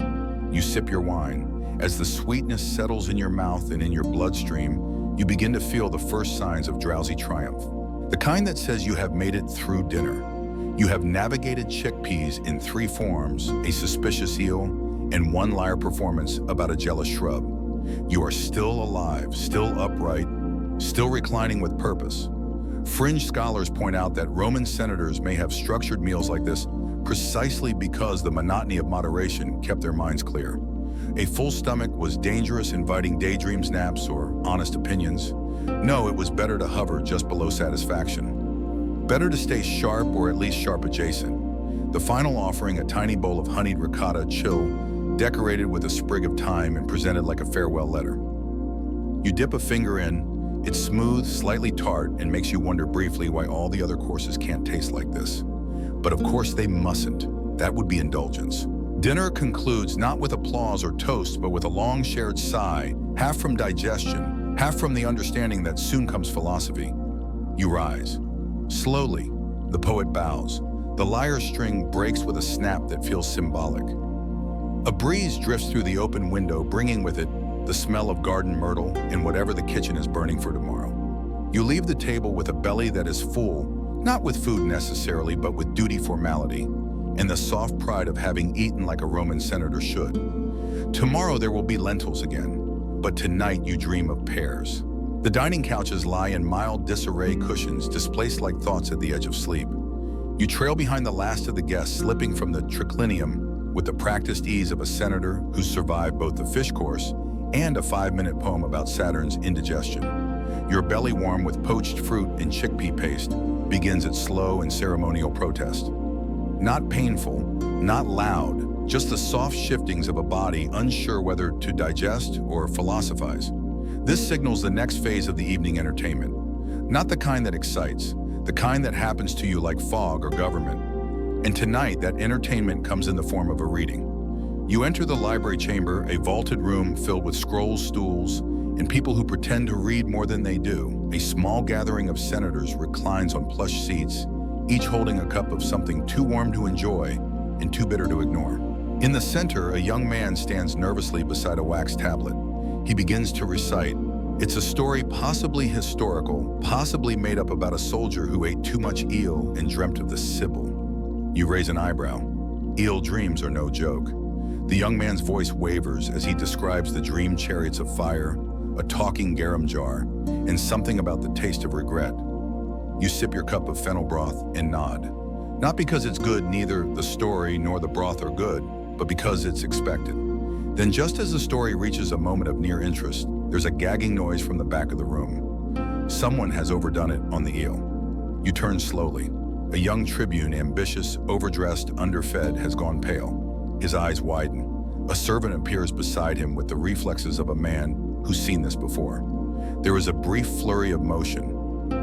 You sip your wine. As the sweetness settles in your mouth and in your bloodstream, you begin to feel the first signs of drowsy triumph. The kind that says you have made it through dinner. You have navigated chickpeas in 3 forms, a suspicious eel, and one liar performance about a jealous shrub. You are still alive, still upright, still reclining with purpose. Fringe scholars point out that Roman senators may have structured meals like this precisely because the monotony of moderation kept their minds clear. A full stomach was dangerous, inviting daydreams, naps, or honest opinions. No, it was better to hover just below satisfaction. Better to stay sharp or at least sharp adjacent. The final offering, a tiny bowl of honeyed ricotta chill, decorated with a sprig of thyme and presented like a farewell letter. You dip a finger in. It's smooth, slightly tart, and makes you wonder briefly why all the other courses can't taste like this. But of course they mustn't. That would be indulgence. Dinner concludes not with applause or toast, but with a long shared sigh, half from digestion, half from the understanding that soon comes philosophy. You rise. Slowly, the poet bows. The lyre string breaks with a snap that feels symbolic. A breeze drifts through the open window, bringing with it the smell of garden myrtle and whatever the kitchen is burning for tomorrow. You leave the table with a belly that is full, not with food necessarily, but with duty formality, and the soft pride of having eaten like a Roman senator should. Tomorrow there will be lentils again, but tonight you dream of pears. The dining couches lie in mild disarray, cushions displaced like thoughts at the edge of sleep. You trail behind the last of the guests, slipping from the triclinium with the practiced ease of a senator who survived both the fish course and a 5-minute poem about Saturn's indigestion. Your belly warm with poached fruit and chickpea paste begins its slow and ceremonial protest. Not painful, Not loud, just the soft shiftings of a body unsure whether to digest or philosophize. This signals the next phase of the evening entertainment. Not the kind that excites, the kind that happens to you like fog or government. And tonight, that entertainment comes in the form of a reading. You enter the library chamber, a vaulted room filled with scrolls, stools, and people who pretend to read more than they do. A small gathering of senators reclines on plush seats, each holding a cup of something too warm to enjoy and too bitter to ignore. In the center, a young man stands nervously beside a wax tablet. He begins to recite. It's a story possibly historical, possibly made up about a soldier who ate too much eel and dreamt of the Sibyl. You raise an eyebrow. Eel dreams are no joke. The young man's voice wavers as he describes the dream chariots of fire, a talking garum jar, and something about the taste of regret. You sip your cup of fennel broth and nod. Not because it's good, neither the story nor the broth are good, but because it's expected. Then just as the story reaches a moment of near interest, there's a gagging noise from the back of the room. Someone has overdone it on the eel. You turn slowly. A young tribune, ambitious, overdressed, underfed, has gone pale. His eyes widen. A servant appears beside him with the reflexes of a man who's seen this before. There is a brief flurry of motion.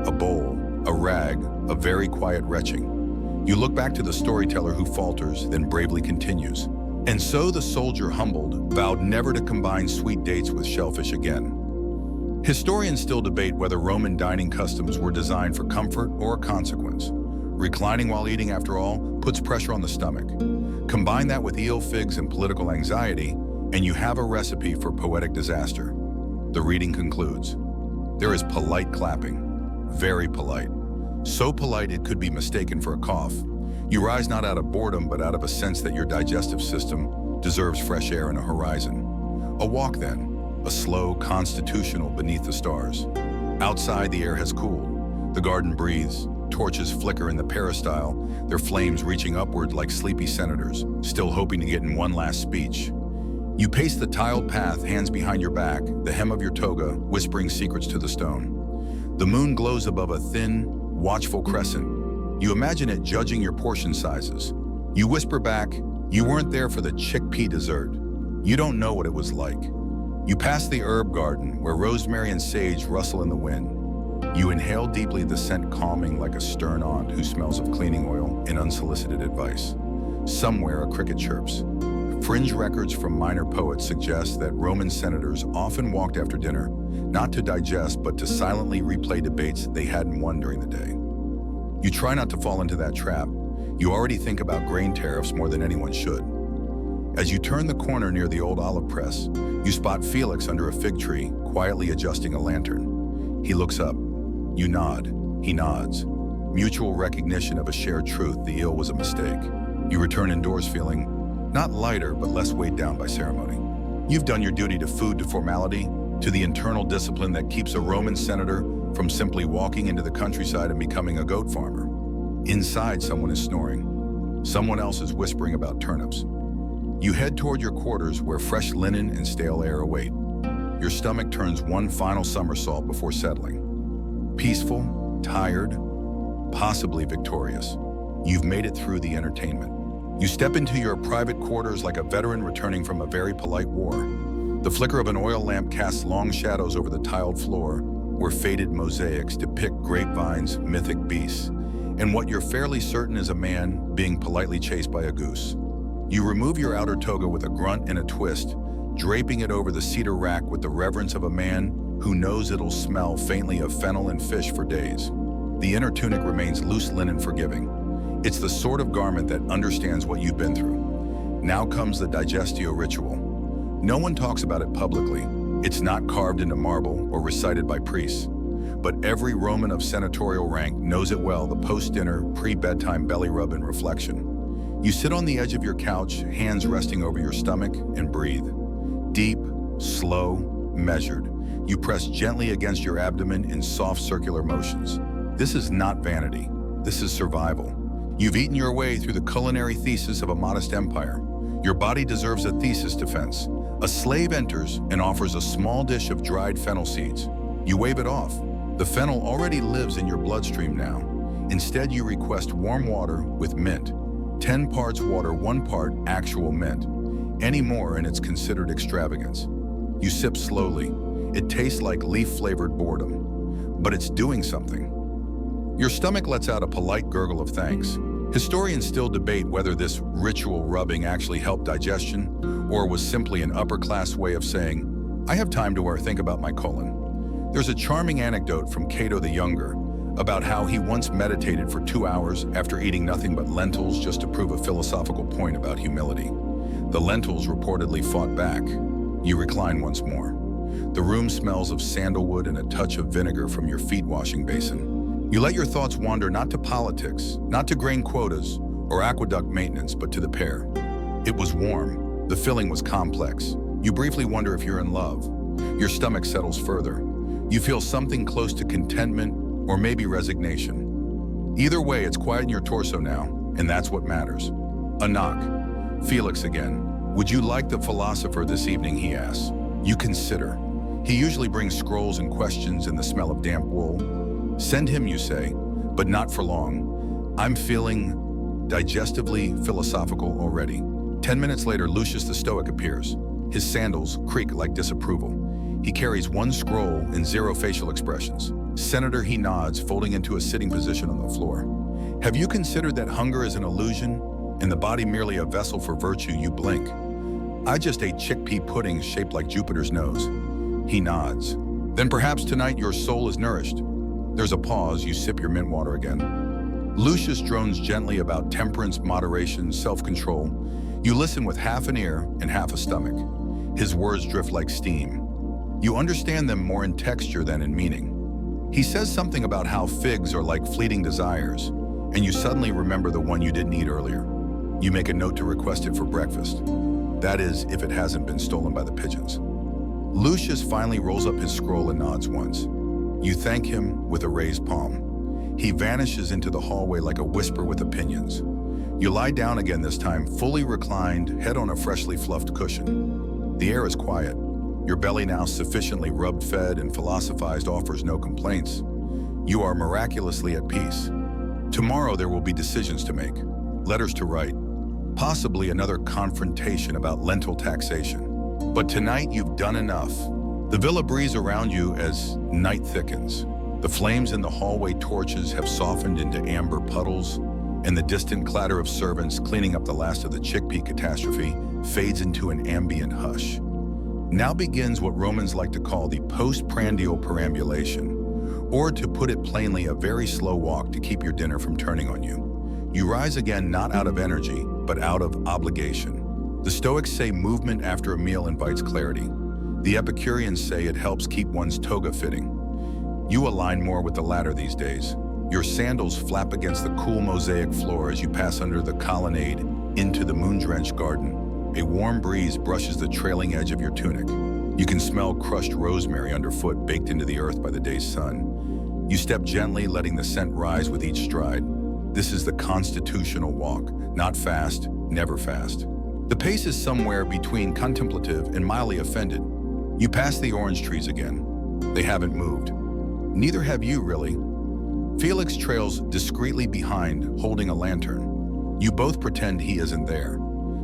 A bowl, a rag, a very quiet retching. You look back to the storyteller who falters, then bravely continues. And so the soldier, humbled, vowed never to combine sweet dates with shellfish again. Historians still debate whether Roman dining customs were designed for comfort or consequence. Reclining while eating, after all, puts pressure on the stomach. Combine that with eel figs and political anxiety, and you have a recipe for poetic disaster. The reading concludes. There is polite clapping, very polite. So polite it could be mistaken for a cough. You rise not out of boredom, but out of a sense that your digestive system deserves fresh air and a horizon. A walk then, a slow constitutional beneath the stars. Outside, the air has cooled. The garden breathes. Torches flicker in the peristyle, their flames reaching upward like sleepy senators, still hoping to get in one last speech. You pace the tiled path, hands behind your back, the hem of your toga, whispering secrets to the stone. The moon glows above a thin, watchful crescent. You imagine it judging your portion sizes. You whisper back, you weren't there for the chickpea dessert. You don't know what it was like. You pass the herb garden, where rosemary and sage rustle in the wind. You inhale deeply, the scent calming like a stern aunt who smells of cleaning oil and unsolicited advice. Somewhere a cricket chirps. Fringe records from minor poets suggest that Roman senators often walked after dinner, not to digest, but to silently replay debates they hadn't won during the day. You try not to fall into that trap. You already think about grain tariffs more than anyone should. As you turn the corner near the old olive press, you spot Felix under a fig tree, quietly adjusting a lantern. He looks up. You nod. He nods. Mutual recognition of a shared truth: the eel was a mistake. You return indoors feeling not lighter, but less weighed down by ceremony. You've done your duty to food, to formality, to the internal discipline that keeps a Roman senator from simply walking into the countryside and becoming a goat farmer. Inside, someone is snoring. Someone else is whispering about turnips. You head toward your quarters where fresh linen and stale air await. Your stomach turns one final somersault before settling. Peaceful, tired, possibly victorious. You've made it through the entertainment. You step into your private quarters like a veteran returning from a very polite war. The flicker of an oil lamp casts long shadows over the tiled floor, where faded mosaics depict grapevines, mythic beasts, and what you're fairly certain is a man being politely chased by a goose. You remove your outer toga with a grunt and a twist, draping it over the cedar rack with the reverence of a man who knows it'll smell faintly of fennel and fish for days. The inner tunic remains loose linen forgiving. It's the sort of garment that understands what you've been through. Now comes the digestio ritual. No one talks about it publicly. It's not carved into marble or recited by priests. But every Roman of senatorial rank knows it well: the post-dinner, pre-bedtime belly rub and reflection. You sit on the edge of your couch, hands resting over your stomach, and breathe. Deep, slow, measured. You press gently against your abdomen in soft circular motions. This is not vanity. This is survival. You've eaten your way through the culinary thesis of a modest empire. Your body deserves a thesis defense. A slave enters and offers a small dish of dried fennel seeds. You wave it off. The fennel already lives in your bloodstream now. Instead, you request warm water with mint. 10 parts water, 1 part actual mint. Any more and it's considered extravagance. You sip slowly. It tastes like leaf-flavored boredom, but it's doing something. Your stomach lets out a polite gurgle of thanks. Historians still debate whether this ritual rubbing actually helped digestion or was simply an upper-class way of saying, I have time to think about my colon. There's a charming anecdote from Cato the Younger about how he once meditated for 2 hours after eating nothing but lentils just to prove a philosophical point about humility. The lentils reportedly fought back. You recline once more. The room smells of sandalwood and a touch of vinegar from your feet washing basin. You let your thoughts wander not to politics, not to grain quotas or aqueduct maintenance, but to the pear. It was warm. The filling was complex. You briefly wonder if you're in love. Your stomach settles further. You feel something close to contentment or maybe resignation. Either way, it's quiet in your torso now, and that's what matters. A knock. Felix again. Would you like the philosopher this evening, he asks. You consider. He usually brings scrolls and questions and the smell of damp wool. Send him, you say, but not for long. I'm feeling digestively philosophical already. 10 minutes later, Lucius the Stoic appears. His sandals creak like disapproval. He carries 1 scroll and 0 facial expressions. Senator, he nods, folding into a sitting position on the floor. Have you considered that hunger is an illusion and the body merely a vessel for virtue? You blink. I just ate chickpea pudding shaped like Jupiter's nose. He nods. Then perhaps tonight your soul is nourished. There's a pause, you sip your mint water again. Lucius drones gently about temperance, moderation, self-control. You listen with half an ear and half a stomach. His words drift like steam. You understand them more in texture than in meaning. He says something about how figs are like fleeting desires, and you suddenly remember the one you didn't eat earlier. You make a note to request it for breakfast. That is, if it hasn't been stolen by the pigeons. Lucius finally rolls up his scroll and nods once. You thank him with a raised palm. He vanishes into the hallway like a whisper with opinions. You lie down again this time, fully reclined, head on a freshly fluffed cushion. The air is quiet. Your belly now sufficiently rubbed, fed, and philosophized offers no complaints. You are miraculously at peace. Tomorrow there will be decisions to make, letters to write, possibly another confrontation about lentil taxation. But tonight you've done enough. The villa breeze around you as night thickens. The flames in the hallway torches have softened into amber puddles, and the distant clatter of servants cleaning up the last of the chickpea catastrophe fades into an ambient hush. Now begins what Romans like to call the postprandial perambulation, or to put it plainly, a very slow walk to keep your dinner from turning on you. You rise again not out of energy, but out of obligation. The Stoics say movement after a meal invites clarity. The Epicureans say it helps keep one's toga fitting. You align more with the latter these days. Your sandals flap against the cool mosaic floor as you pass under the colonnade into the moon-drenched garden. A warm breeze brushes the trailing edge of your tunic. You can smell crushed rosemary underfoot, baked into the earth by the day's sun. You step gently, letting the scent rise with each stride. This is the constitutional walk, not fast, never fast. The pace is somewhere between contemplative and mildly offended. You pass the orange trees again. They haven't moved. Neither have you, really. Felix trails discreetly behind, holding a lantern. You both pretend he isn't there.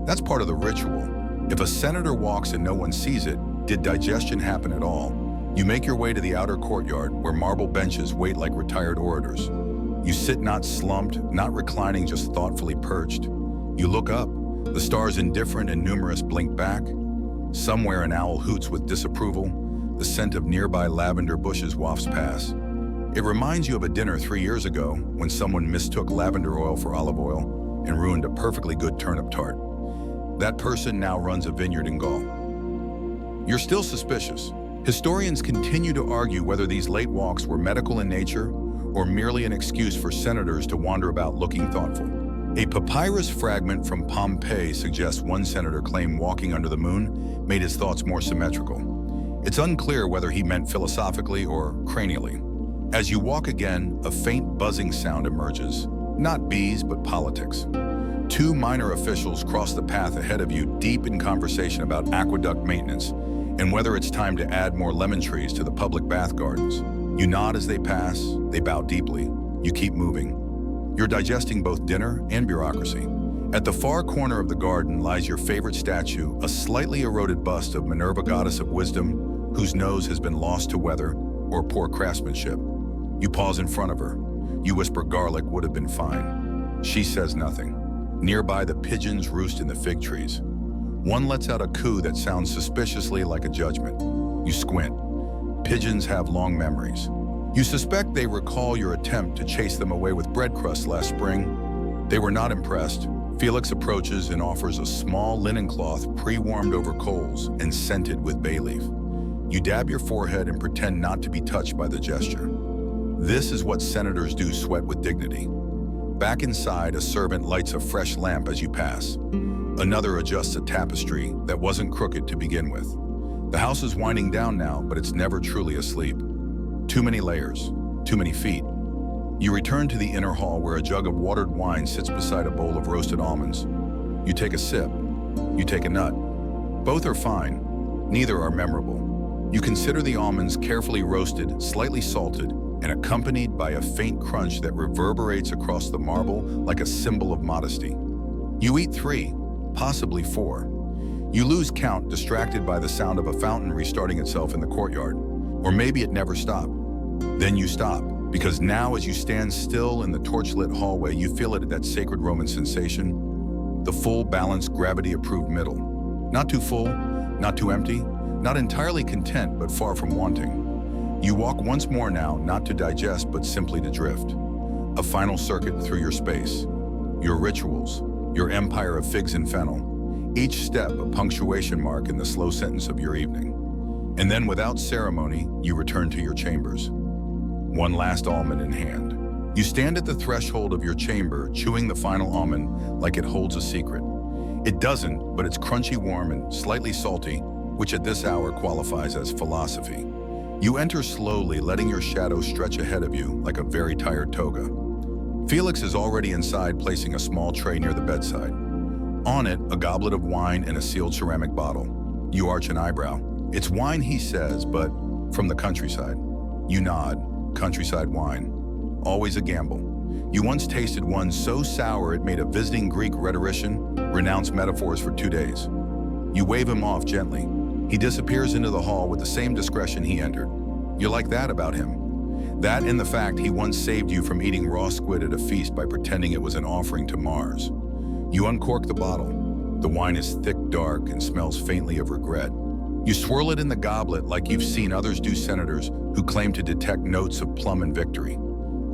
That's part of the ritual. If a senator walks and no one sees it, did digestion happen at all? You make your way to the outer courtyard where marble benches wait like retired orators. You sit not slumped, not reclining, just thoughtfully perched. You look up. The stars, indifferent and numerous, blink back. Somewhere an owl hoots with disapproval. The scent of nearby lavender bushes wafts past. It reminds you of a dinner 3 years ago when someone mistook lavender oil for olive oil and ruined a perfectly good turnip tart. That person now runs a vineyard in Gaul. You're still suspicious. Historians continue to argue whether these late walks were medical in nature or merely an excuse for senators to wander about looking thoughtful. A papyrus fragment from Pompeii suggests one senator claimed walking under the moon made his thoughts more symmetrical. It's unclear whether he meant philosophically or cranially. As you walk again, a faint buzzing sound emerges. Not bees, but politics. 2 minor officials cross the path ahead of you, deep in conversation about aqueduct maintenance and whether it's time to add more lemon trees to the public bath gardens. You nod as they pass, they bow deeply. You keep moving. You're digesting both dinner and bureaucracy. At the far corner of the garden lies your favorite statue, a slightly eroded bust of Minerva, goddess of wisdom, whose nose has been lost to weather or poor craftsmanship. You pause in front of her. You whisper garlic would have been fine. She says nothing. Nearby, the pigeons roost in the fig trees. One lets out a coo that sounds suspiciously like a judgment. You squint. Pigeons have long memories. You suspect they recall your attempt to chase them away with bread crusts last spring. They were not impressed. Felix approaches and offers a small linen cloth pre-warmed over coals and scented with bay leaf. You dab your forehead and pretend not to be touched by the gesture. This is what senators do, sweat with dignity. Back inside, a servant lights a fresh lamp as you pass. Another adjusts a tapestry that wasn't crooked to begin with. The house is winding down now, but it's never truly asleep. Too many layers, too many feet. You return to the inner hall where a jug of watered wine sits beside a bowl of roasted almonds. You take a sip. You take a nut. Both are fine. Neither are memorable. You consider the almonds carefully roasted, slightly salted, and accompanied by a faint crunch that reverberates across the marble like a symbol of modesty. You eat 3, possibly 4. You lose count, distracted by the sound of a fountain restarting itself in the courtyard. Or maybe it never stopped. Then you stop, because now as you stand still in the torch-lit hallway, you feel it at that sacred Roman sensation, the full, balanced, gravity-approved middle. Not too full, not too empty, not entirely content, but far from wanting. You walk once more now, not to digest, but simply to drift. A final circuit through your space. Your rituals, your empire of figs and fennel, each step a punctuation mark in the slow sentence of your evening. And then without ceremony, you return to your chambers. One last almond in hand. You stand at the threshold of your chamber, chewing the final almond like it holds a secret. It doesn't, but it's crunchy, warm, and slightly salty, which at this hour qualifies as philosophy. You enter slowly, letting your shadow stretch ahead of you like a very tired toga. Felix is already inside, placing a small tray near the bedside. On it, a goblet of wine and a sealed ceramic bottle. You arch an eyebrow. It's wine, he says, but from the countryside. You nod. Countryside wine. Always a gamble. You once tasted one so sour it made a visiting Greek rhetorician renounce metaphors for 2 days. You wave him off gently. He disappears into the hall with the same discretion he entered. You like that about him. That and the fact he once saved you from eating raw squid at a feast by pretending it was an offering to Mars. You uncork the bottle. The wine is thick, dark, and smells faintly of regret. You swirl it in the goblet like you've seen others do, senators who claim to detect notes of plum and victory.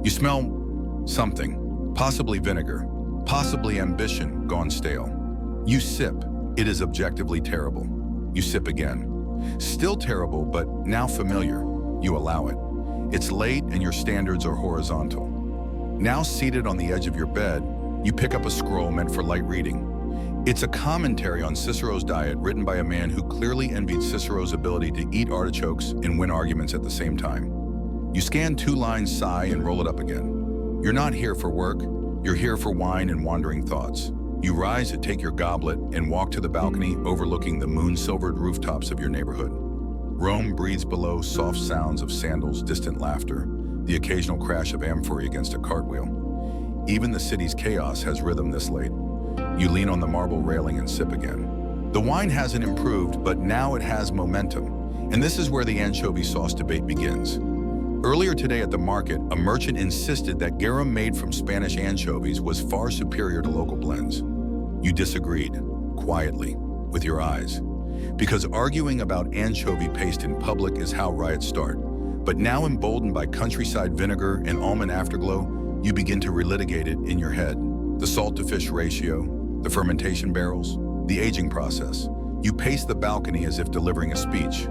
You smell something, possibly vinegar, possibly ambition gone stale. You sip. It is objectively terrible. You sip again. Still terrible, but now familiar. You allow it. It's late and your standards are horizontal. Now seated on the edge of your bed, you pick up a scroll meant for light reading. It's a commentary on Cicero's diet written by a man who clearly envied Cicero's ability to eat artichokes and win arguments at the same time. You scan 2 lines, sigh, and roll it up again. You're not here for work. You're here for wine and wandering thoughts. You rise to take your goblet and walk to the balcony overlooking the moon-silvered rooftops of your neighborhood. Rome breathes below, soft sounds of sandals, distant laughter, the occasional crash of amphory against a cartwheel. Even the city's chaos has rhythm this late. You lean on the marble railing and sip again. The wine hasn't improved, but now it has momentum. And this is where the anchovy sauce debate begins. Earlier today at the market, a merchant insisted that garum made from Spanish anchovies was far superior to local blends. You disagreed, quietly, with your eyes. Because arguing about anchovy paste in public is how riots start. But now emboldened by countryside vinegar and almond afterglow, you begin to relitigate it in your head. The salt-to-fish ratio, the fermentation barrels, the aging process. You pace the balcony as if delivering a speech.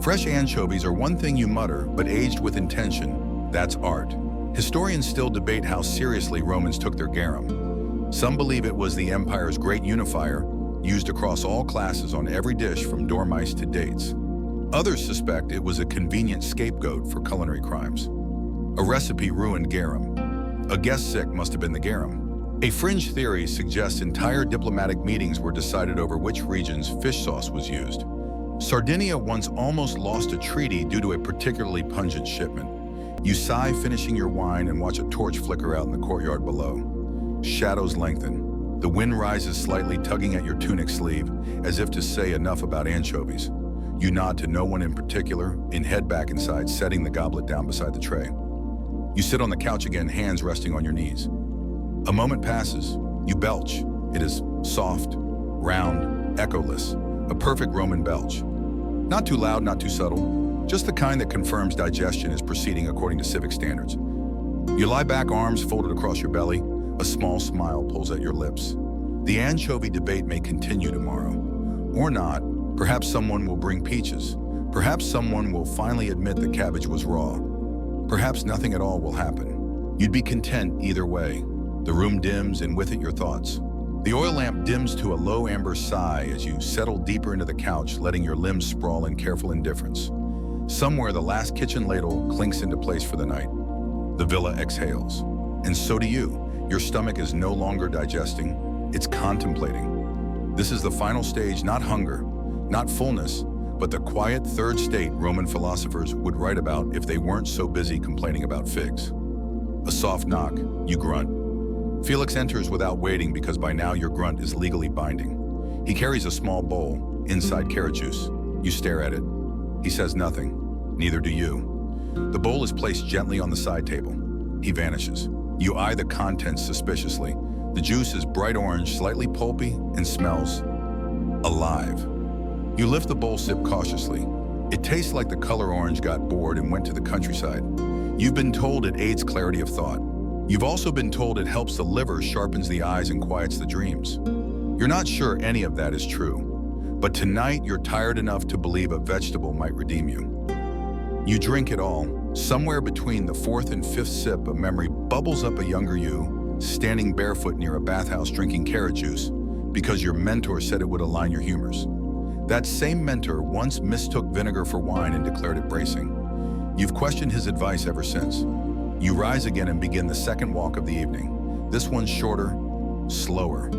Fresh anchovies are one thing you mutter, but aged with intention, that's art. Historians still debate how seriously Romans took their garum. Some believe it was the empire's great unifier, used across all classes on every dish from dormice to dates. Others suspect it was a convenient scapegoat for culinary crimes. A recipe ruined garum. A guest sick must have been the garum. A fringe theory suggests entire diplomatic meetings were decided over which region's fish sauce was used. Sardinia once almost lost a treaty due to a particularly pungent shipment. You sigh, finishing your wine, and watch a torch flicker out in the courtyard below. Shadows lengthen. The wind rises slightly, tugging at your tunic sleeve, as if to say enough about anchovies. You nod to no one in particular and head back inside, setting the goblet down beside the tray. You sit on the couch again, hands resting on your knees. A moment passes. You belch. It is soft, round, echoless, a perfect Roman belch. Not too loud, not too subtle, just the kind that confirms digestion is proceeding according to civic standards. You lie back, arms folded across your belly. A small smile pulls at your lips. The anchovy debate may continue tomorrow. Or not. Perhaps someone will bring peaches. Perhaps someone will finally admit the cabbage was raw. Perhaps nothing at all will happen. You'd be content either way. The room dims, and with it your thoughts. The oil lamp dims to a low amber sigh as you settle deeper into the couch, letting your limbs sprawl in careful indifference. Somewhere the last kitchen ladle clinks into place for the night. The villa exhales. And so do you. Your stomach is no longer digesting, it's contemplating. This is the final stage, not hunger, not fullness, but the quiet third state Roman philosophers would write about if they weren't so busy complaining about figs. A soft knock, you grunt. Felix enters without waiting because by now your grunt is legally binding. He carries a small bowl, inside carrot juice. You stare at it. He says nothing, neither do you. The bowl is placed gently on the side table. He vanishes. You eye the contents suspiciously. The juice is bright orange, slightly pulpy, and smells alive. You lift the bowl, sip cautiously. It tastes like the color orange got bored and went to the countryside. You've been told it aids clarity of thought. You've also been told it helps the liver, sharpens the eyes, and quiets the dreams. You're not sure any of that is true, but tonight you're tired enough to believe a vegetable might redeem you. You drink it all. Somewhere between the fourth and fifth sip, a memory bubbles up, a younger you, standing barefoot near a bathhouse drinking carrot juice because your mentor said it would align your humors. That same mentor once mistook vinegar for wine and declared it bracing. You've questioned his advice ever since. You rise again and begin the second walk of the evening. This one's shorter, slower.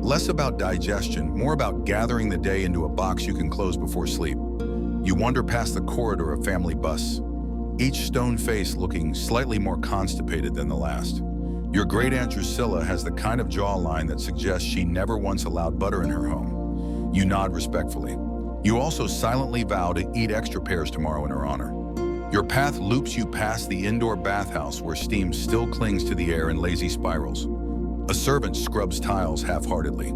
Less about digestion, more about gathering the day into a box you can close before sleep. You wander past the corridor of family bus, each stone face looking slightly more constipated than the last. Your great-aunt Drusilla has the kind of jawline that suggests she never once allowed butter in her home. You nod respectfully. You also silently vow to eat extra pears tomorrow in her honor. Your path loops you past the indoor bathhouse where steam still clings to the air in lazy spirals. A servant scrubs tiles half-heartedly.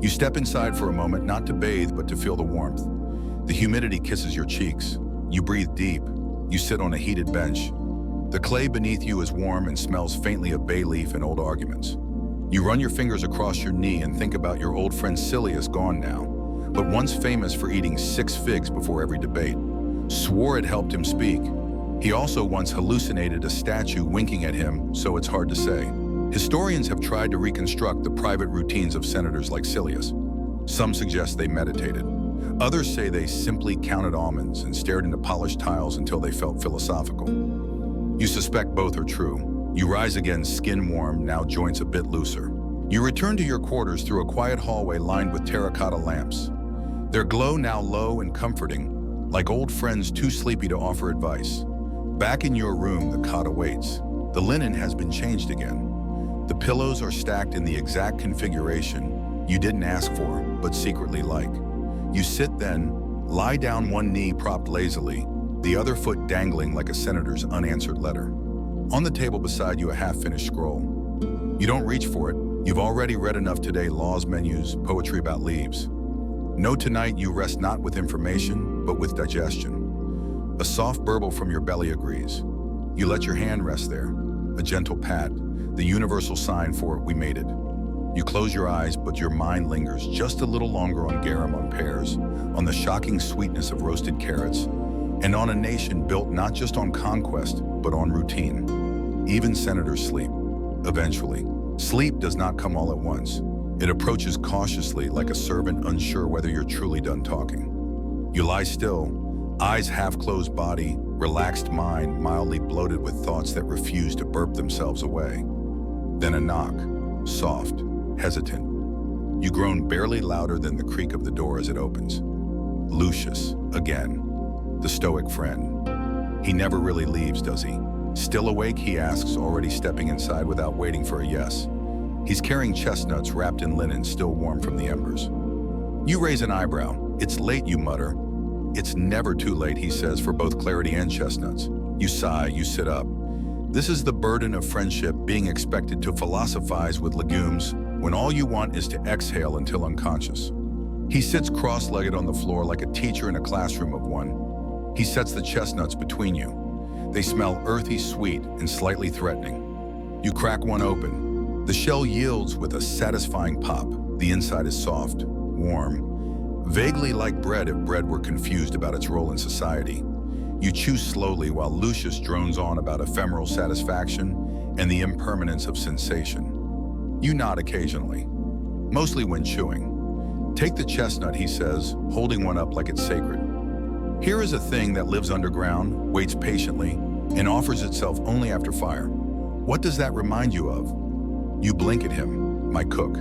You step inside for a moment, not to bathe, but to feel the warmth. The humidity kisses your cheeks. You breathe deep. You sit on a heated bench. The clay beneath you is warm and smells faintly of bay leaf and old arguments. You run your fingers across your knee and think about your old friend Silius, gone now, but once famous for eating 6 figs before every debate. Swore it helped him speak. He also once hallucinated a statue winking at him, so it's hard to say. Historians have tried to reconstruct the private routines of senators like Silius. Some suggest they meditated. Others say they simply counted almonds and stared into polished tiles until they felt philosophical. You suspect both are true. You rise again, skin warm, now joints a bit looser. You return to your quarters through a quiet hallway lined with terracotta lamps. Their glow now low and comforting, like old friends too sleepy to offer advice. Back in your room, the cot awaits. The linen has been changed again. The pillows are stacked in the exact configuration you didn't ask for, but secretly like. You sit then, lie down, one knee propped lazily, the other foot dangling like a senator's unanswered letter. On the table beside you, a half-finished scroll. You don't reach for it. You've already read enough today: laws, menus, poetry about leaves. No, tonight you rest not with information, but with digestion. A soft burble from your belly agrees. You let your hand rest there, a gentle pat, the universal sign for we made it. You close your eyes, but your mind lingers just a little longer on garum, on pears, on the shocking sweetness of roasted carrots, and on a nation built not just on conquest, but on routine. Even senators sleep, eventually. Sleep does not come all at once. It approaches cautiously, like a servant unsure whether you're truly done talking. You lie still, eyes half-closed, body, relaxed mind, mildly bloated with thoughts that refuse to burp themselves away. Then a knock, soft, hesitant. You groan barely louder than the creak of the door as it opens. Lucius, again. The stoic friend. He never really leaves, does he? Still awake, he asks, already stepping inside without waiting for a yes. He's carrying chestnuts wrapped in linen still warm from the embers. You raise an eyebrow. It's late, you mutter. It's never too late, he says, for both clarity and chestnuts. You sigh, you sit up. This is the burden of friendship, being expected to philosophize with legumes when all you want is to exhale until unconscious. He sits cross-legged on the floor like a teacher in a classroom of one. He sets the chestnuts between you. They smell earthy sweet and slightly threatening. You crack one open. The shell yields with a satisfying pop. The inside is soft, warm, vaguely like bread if bread were confused about its role in society. You chew slowly while Lucius drones on about ephemeral satisfaction and the impermanence of sensation. You nod occasionally, mostly when chewing. Take the chestnut, he says, holding one up like it's sacred. Here is a thing that lives underground, waits patiently, and offers itself only after fire. What does that remind you of? You blink at him, my cook.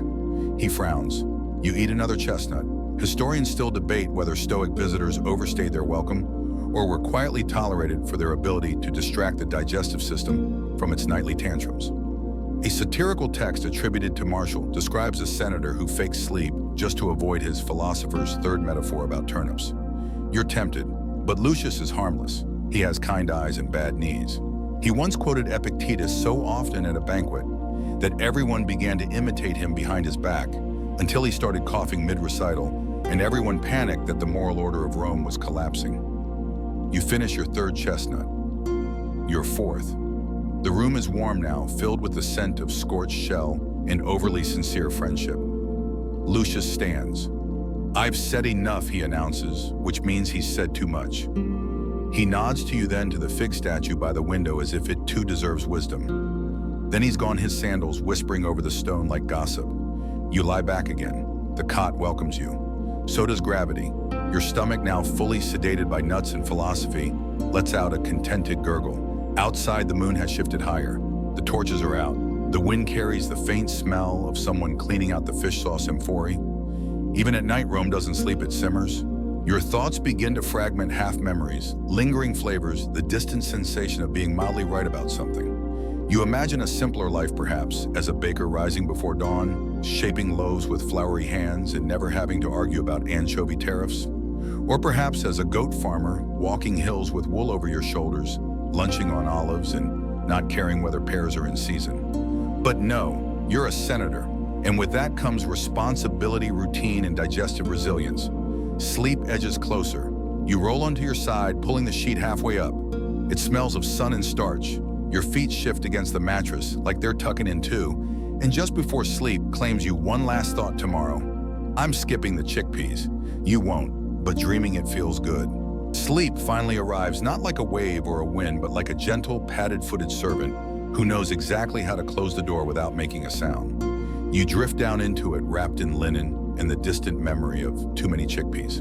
He frowns. You eat another chestnut. Historians still debate whether Stoic visitors overstayed their welcome or were quietly tolerated for their ability to distract the digestive system from its nightly tantrums. A satirical text attributed to Marshall describes a senator who fakes sleep just to avoid his philosopher's third metaphor about turnips. You're tempted, but Lucius is harmless. He has kind eyes and bad knees. He once quoted Epictetus so often at a banquet that everyone began to imitate him behind his back until he started coughing mid-recital and everyone panicked that the moral order of Rome was collapsing. You finish your third chestnut, your fourth. The room is warm now, filled with the scent of scorched shell and overly sincere friendship. Lucius stands. I've said enough, he announces, which means he's said too much. He nods to you then to the fig statue by the window as if it too deserves wisdom. Then he's gone his sandals, whispering over the stone like gossip. You lie back again. The cot welcomes you. So does gravity. Your stomach, now fully sedated by nuts and philosophy, lets out a contented gurgle. Outside, the moon has shifted higher. The torches are out. The wind carries the faint smell of someone cleaning out the fish sauce amphorae. Even at night, Rome doesn't sleep, it simmers. Your thoughts begin to fragment half-memories, lingering flavors, the distant sensation of being mildly right about something. You imagine a simpler life, perhaps, as a baker rising before dawn, shaping loaves with floury hands and never having to argue about anchovy tariffs. Or perhaps as a goat farmer, walking hills with wool over your shoulders, lunching on olives and not caring whether pears are in season. But no, you're a senator, and with that comes responsibility, routine, and digestive resilience. Sleep edges closer. You roll onto your side, pulling the sheet halfway up. It smells of sun and starch. Your feet shift against the mattress like they're tucking in too, and just before sleep claims you one last thought tomorrow. I'm skipping the chickpeas. You won't, but dreaming it feels good. Sleep finally arrives, not like a wave or a wind, but like a gentle, padded-footed servant who knows exactly how to close the door without making a sound. You drift down into it, wrapped in linen and the distant memory of too many chickpeas.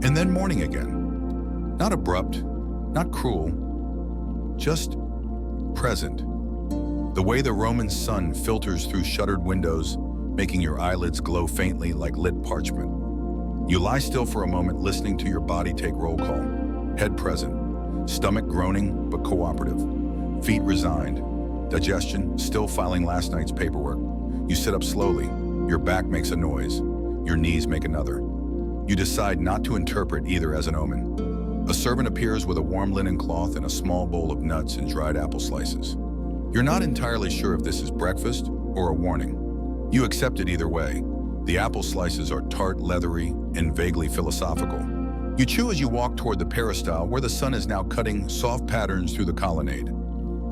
And then morning again. Not abrupt, not cruel, just present. The way the Roman sun filters through shuttered windows, making your eyelids glow faintly like lit parchment. You lie still for a moment, listening to your body take roll call. Head present, stomach groaning but cooperative, feet resigned, digestion still filing last night's paperwork. You sit up slowly, your back makes a noise, your knees make another. You decide not to interpret either as an omen. A servant appears with a warm linen cloth and a small bowl of nuts and dried apple slices. You're not entirely sure if this is breakfast or a warning. You accept it either way. The apple slices are tart, leathery, and vaguely philosophical. You chew as you walk toward the peristyle, where the sun is now cutting soft patterns through the colonnade.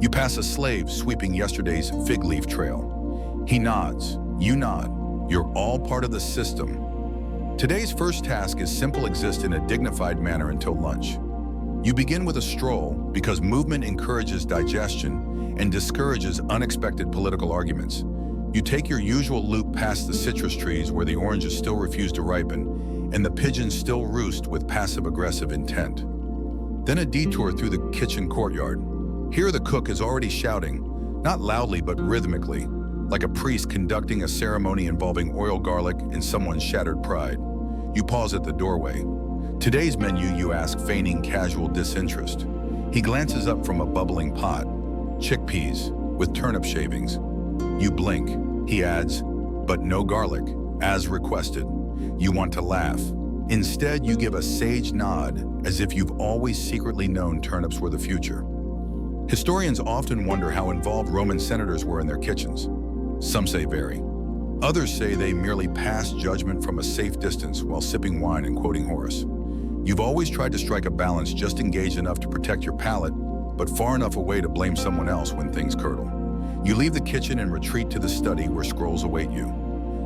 You pass a slave sweeping yesterday's fig leaf trail. He nods. You nod. You're all part of the system. Today's first task is simple: exist in a dignified manner until lunch. You begin with a stroll because movement encourages digestion and discourages unexpected political arguments. You take your usual loop past the citrus trees where the oranges still refuse to ripen and the pigeons still roost with passive-aggressive intent. Then a detour through the kitchen courtyard. Here the cook is already shouting, not loudly but rhythmically, like a priest conducting a ceremony involving oil, garlic, and someone's shattered pride. You pause at the doorway. Today's menu, you ask, feigning casual disinterest. He glances up from a bubbling pot. Chickpeas with turnip shavings. You blink. He adds, but no garlic, as requested. You want to laugh. Instead, you give a sage nod as if you've always secretly known turnips were the future. Historians often wonder how involved Roman senators were in their kitchens. Some say very. Others say they merely passed judgment from a safe distance while sipping wine and quoting Horace. You've always tried to strike a balance, just engaged enough to protect your palate, but far enough away to blame someone else when things curdle. You leave the kitchen and retreat to the study where scrolls await you.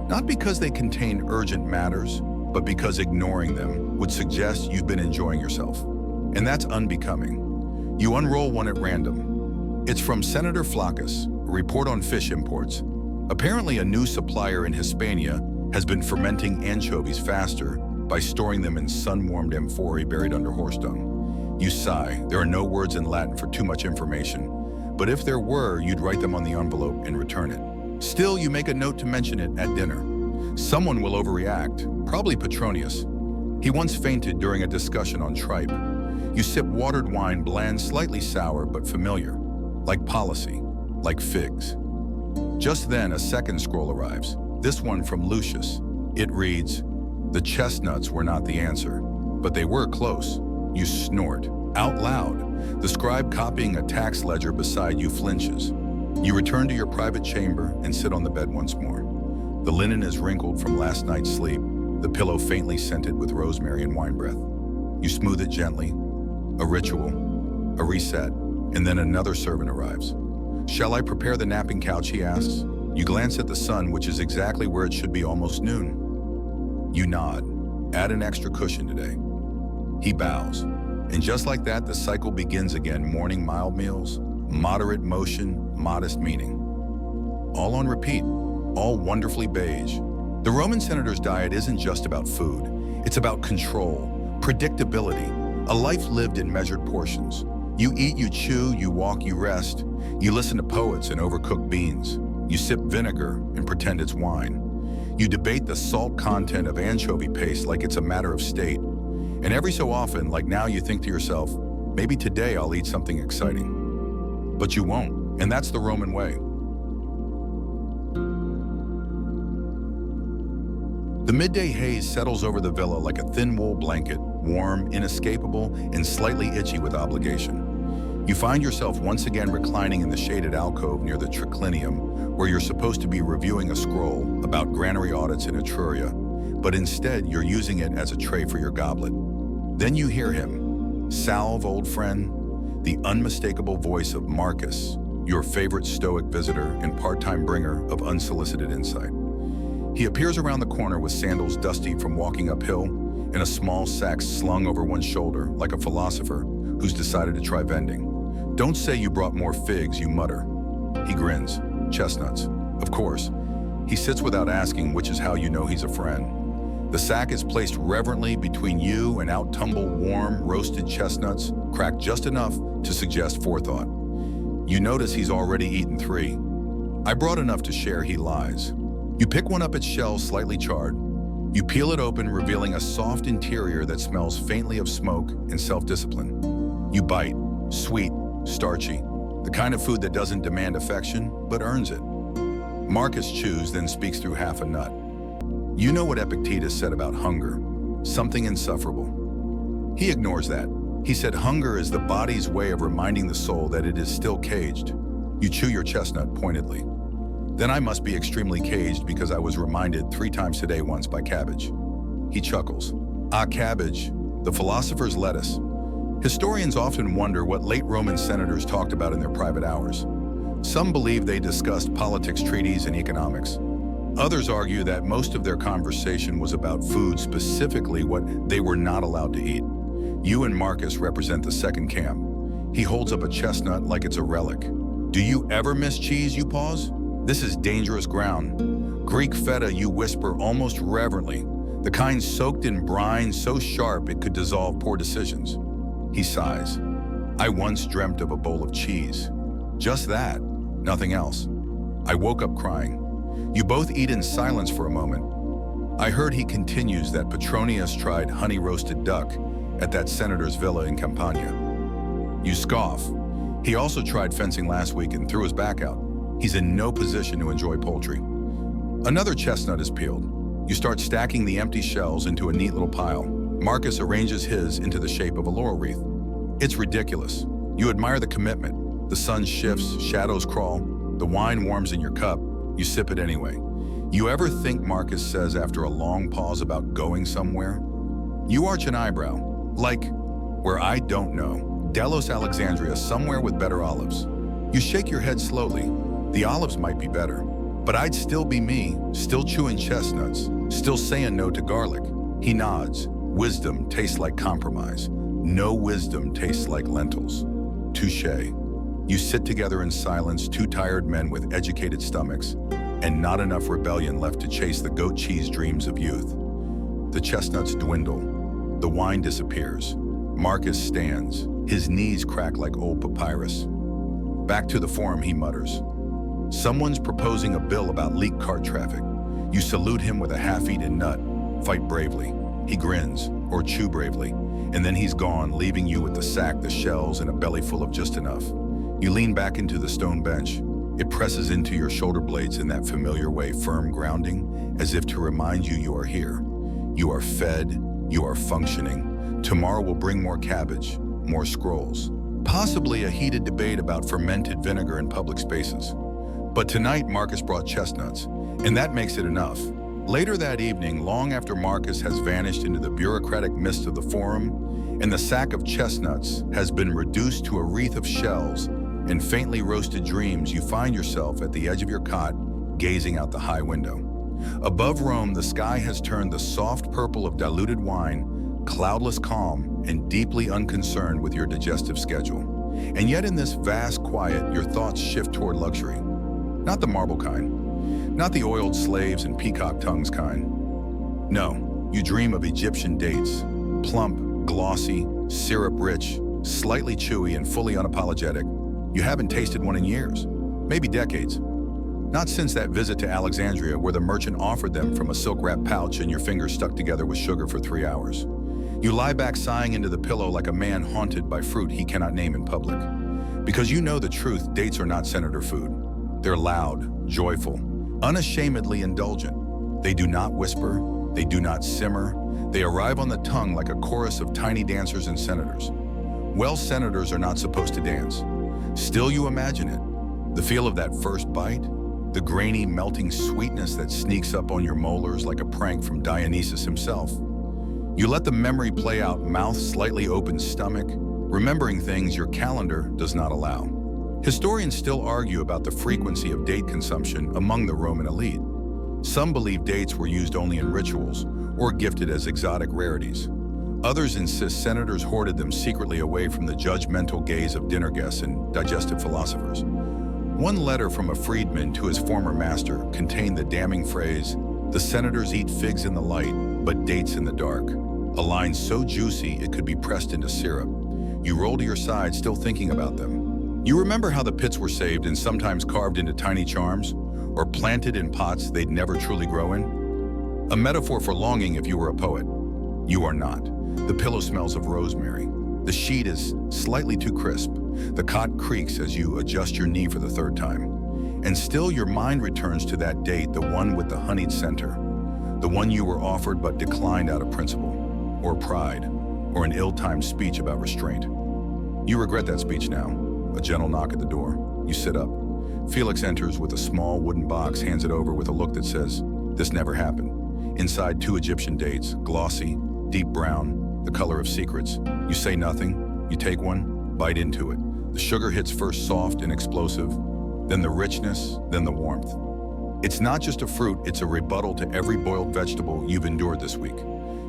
Not because they contain urgent matters, but because ignoring them would suggest you've been enjoying yourself. And that's unbecoming. You unroll one at random. It's from Senator Flaccus, a report on fish imports. Apparently, a new supplier in Hispania has been fermenting anchovies faster by storing them in sun-warmed amphorae buried under horse dung. You sigh. There are no words in Latin for too much information, but if there were, you'd write them on the envelope and return it. Still, you make a note to mention it at dinner. Someone will overreact, probably Petronius. He once fainted during a discussion on tripe. You sip watered wine, bland, slightly sour, but familiar. Like policy, like figs. Just then, a second scroll arrives, this one from Lucius. It reads, the chestnuts were not the answer, but they were close. You snort, out loud. The scribe copying a tax ledger beside you flinches. You return to your private chamber and sit on the bed once more. The linen is wrinkled from last night's sleep, the pillow faintly scented with rosemary and wine breath. You smooth it gently. A ritual, a reset, and then another servant arrives. Shall I prepare the napping couch, he asks. You glance at the sun, which is exactly where it should be, almost noon. You nod. Add an extra cushion today. He bows. And just like that, the cycle begins again. Morning mild meals, moderate motion, modest meaning. All on repeat, all wonderfully beige. The Roman senator's diet isn't just about food. It's about control, predictability, a life lived in measured portions. You eat, you chew, you walk, you rest. You listen to poets and overcook beans. You sip vinegar and pretend it's wine. You debate the salt content of anchovy paste like it's a matter of state. And every so often, like now, you think to yourself, maybe today I'll eat something exciting. But you won't, and that's the Roman way. The midday haze settles over the villa like a thin wool blanket, warm, inescapable, and slightly itchy with obligation. You find yourself once again reclining in the shaded alcove near the triclinium, where you're supposed to be reviewing a scroll about granary audits in Etruria, but instead you're using it as a tray for your goblet. Then you hear him. Salve, old friend, the unmistakable voice of Marcus, your favorite stoic visitor and part-time bringer of unsolicited insight. He appears around the corner with sandals dusty from walking uphill and a small sack slung over one shoulder like a philosopher who's decided to try vending. Don't say you brought more figs, you mutter. He grins. Chestnuts. Of course. He sits without asking, which is how you know he's a friend. The sack is placed reverently between you and out tumble warm, roasted chestnuts, cracked just enough to suggest forethought. You notice he's already eaten 3. I brought enough to share, he lies. You pick one up its shell slightly charred. You peel it open, revealing a soft interior that smells faintly of smoke and self-discipline. You bite. Sweet, starchy. The kind of food that doesn't demand affection, but earns it. Marcus chews, then speaks through half a nut. You know what Epictetus said about hunger. Something insufferable. He ignores that. He said hunger is the body's way of reminding the soul that it is still caged. You chew your chestnut pointedly. Then I must be extremely caged because I was reminded 3 times today once by cabbage. He chuckles. Ah, cabbage, the philosopher's lettuce. Historians often wonder what late Roman senators talked about in their private hours. Some believe they discussed politics, treaties, and economics. Others argue that most of their conversation was about food, specifically what they were not allowed to eat. You and Marcus represent the second camp. He holds up a chestnut like it's a relic. Do you ever miss cheese, you pause? This is dangerous ground. Greek feta, you whisper almost reverently, the kind soaked in brine so sharp it could dissolve poor decisions. He sighs. I once dreamt of a bowl of cheese. Just that, nothing else. I woke up crying. You both eat in silence for a moment. I heard, he continues, that Petronius tried honey-roasted duck at that senator's villa in Campania. You scoff. He also tried fencing last week and threw his back out. He's in no position to enjoy poultry. Another chestnut is peeled. You start stacking the empty shells into a neat little pile. Marcus arranges his into the shape of a laurel wreath. It's ridiculous. You admire the commitment. The sun shifts, shadows crawl, the wine warms in your cup. You sip it anyway. You ever think Marcus says after a long pause about going somewhere? You arch an eyebrow, like, where I don't know, Delos, Alexandria, somewhere with better olives. You shake your head slowly. The olives might be better, but I'd still be me, still chewing chestnuts, still saying no to garlic. He nods. Wisdom tastes like compromise. No wisdom tastes like lentils. Touché. You sit together in silence, two tired men with educated stomachs, and not enough rebellion left to chase the goat cheese dreams of youth. The chestnuts dwindle. The wine disappears. Marcus stands. His knees crack like old papyrus. Back to the forum, he mutters. Someone's proposing a bill about leak cart traffic. You salute him with a half-eaten nut. Fight bravely. He grins, or chew bravely, and then he's gone, leaving you with the sack, the shells, and a belly full of just enough. You lean back into the stone bench. It presses into your shoulder blades in that familiar way, firm grounding, as if to remind you are here. You are fed, you are functioning. Tomorrow will bring more cabbage, more scrolls, possibly a heated debate about fermented vinegar in public spaces. But tonight, Marcus brought chestnuts, and that makes it enough. Later that evening, long after Marcus has vanished into the bureaucratic mist of the forum, and the sack of chestnuts has been reduced to a wreath of shells and faintly roasted dreams, you find yourself at the edge of your cot, gazing out the high window. Above Rome, the sky has turned the soft purple of diluted wine, cloudless calm, and deeply unconcerned with your digestive schedule. And yet in this vast quiet, your thoughts shift toward luxury. Not the marble kind, not the oiled slaves and peacock tongues kind. No, you dream of Egyptian dates, plump, glossy, syrup-rich, slightly chewy, and fully unapologetic. You haven't tasted one in years, maybe decades. Not since that visit to Alexandria where the merchant offered them from a silk-wrapped pouch and your fingers stuck together with sugar for 3 hours. You lie back sighing into the pillow like a man haunted by fruit he cannot name in public. Because you know the truth, dates are not senator food. They're loud, joyful, unashamedly indulgent. They do not whisper, they do not simmer. They arrive on the tongue like a chorus of tiny dancers and senators. Well, senators are not supposed to dance. Still you imagine it. The feel of that first bite, the grainy, melting sweetness that sneaks up on your molars like a prank from Dionysus himself. You let the memory play out, mouth slightly open, stomach, remembering things your calendar does not allow. Historians still argue about the frequency of date consumption among the Roman elite. Some believe dates were used only in rituals or gifted as exotic rarities. Others insist senators hoarded them secretly away from the judgmental gaze of dinner guests and digestive philosophers. One letter from a freedman to his former master contained the damning phrase, "The senators eat figs in the light, but dates in the dark." A line so juicy it could be pressed into syrup. You roll to your side, still thinking about them. You remember how the pits were saved and sometimes carved into tiny charms, or planted in pots they'd never truly grow in? A metaphor for longing if you were a poet. You are not. The pillow smells of rosemary. The sheet is slightly too crisp. The cot creaks as you adjust your knee for the third time. And still your mind returns to that date, the one with the honeyed center. The one you were offered but declined out of principle, or pride, or an ill-timed speech about restraint. You regret that speech now. A gentle knock at the door. You sit up. Felix enters with a small wooden box, hands it over with a look that says, "This never happened." Inside 2 Egyptian dates, glossy, deep brown, the color of secrets. You say nothing, you take one, bite into it. The sugar hits first soft and explosive, then the richness, then the warmth. It's not just a fruit, it's a rebuttal to every boiled vegetable you've endured this week.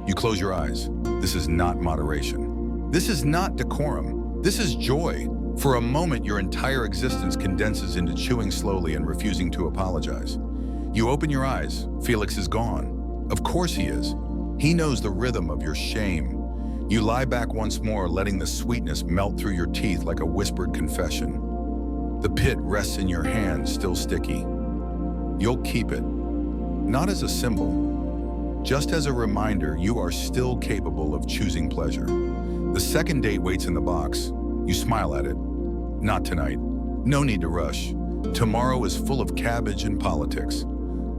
You close your eyes. This is not moderation. This is not decorum. This is joy. For a moment, your entire existence condenses into chewing slowly and refusing to apologize. You open your eyes. Felix is gone. Of course he is. He knows the rhythm of your shame. You lie back once more, letting the sweetness melt through your teeth like a whispered confession. The pit rests in your hand, still sticky. You'll keep it, not as a symbol, just as a reminder you are still capable of choosing pleasure. The second date waits in the box. You smile at it. Not tonight. No need to rush. Tomorrow is full of cabbage and politics.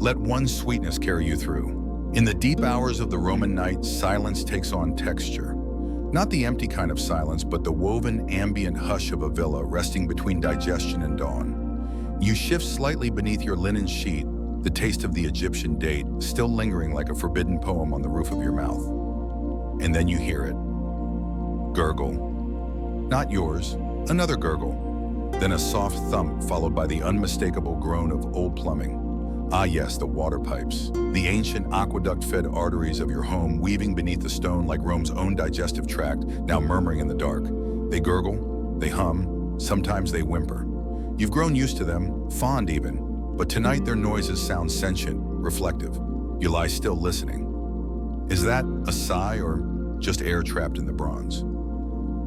Let one sweetness carry you through. In the deep hours of the Roman night, silence takes on texture. Not the empty kind of silence, but the woven ambient hush of a villa resting between digestion and dawn. You shift slightly beneath your linen sheet, the taste of the Egyptian date still lingering like a forbidden poem on the roof of your mouth. And then you hear it. Gurgle. Not yours, another gurgle. Then a soft thump followed by the unmistakable groan of old plumbing. Ah yes, the water pipes. The ancient aqueduct-fed arteries of your home weaving beneath the stone like Rome's own digestive tract, now murmuring in the dark. They gurgle, they hum, sometimes they whimper. You've grown used to them, fond even, but tonight their noises sound sentient, reflective. You lie still listening. Is that a sigh or just air trapped in the bronze?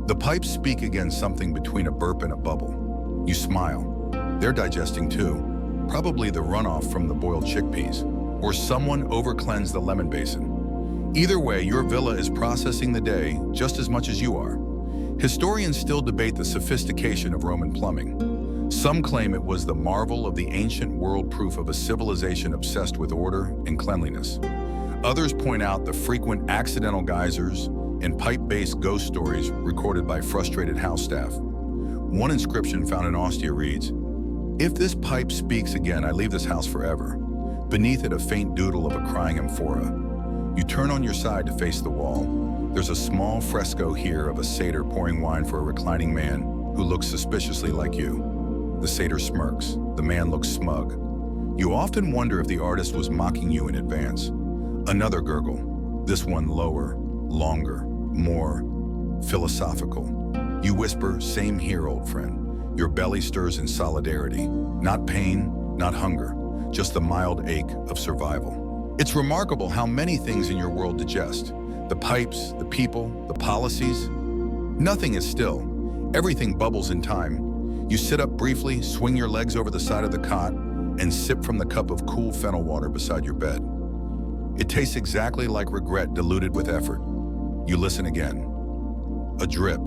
The pipes speak again, something between a burp and a bubble. You smile. They're digesting too. Probably the runoff from the boiled chickpeas, or someone over-cleansed the lemon basin. Either way, your villa is processing the day just as much as you are. Historians still debate the sophistication of Roman plumbing. Some claim it was the marvel of the ancient world, proof of a civilization obsessed with order and cleanliness. Others point out the frequent accidental geysers and pipe-based ghost stories recorded by frustrated house staff. One inscription found in Ostia reads, "If this pipe speaks again, I leave this house forever." Beneath it, a faint doodle of a crying amphora. You turn on your side to face the wall. There's a small fresco here of a satyr pouring wine for a reclining man who looks suspiciously like you. The satyr smirks. The man looks smug. You often wonder if the artist was mocking you in advance. Another gurgle, this one lower, longer, more philosophical. You whisper, "Same here, old friend." Your belly stirs in solidarity. Not pain, not hunger, just the mild ache of survival. It's remarkable how many things in your world digest. The pipes, the people, the policies. Nothing is still. Everything bubbles in time. You sit up briefly, swing your legs over the side of the cot, and sip from the cup of cool fennel water beside your bed. It tastes exactly like regret diluted with effort. You listen again. A drip,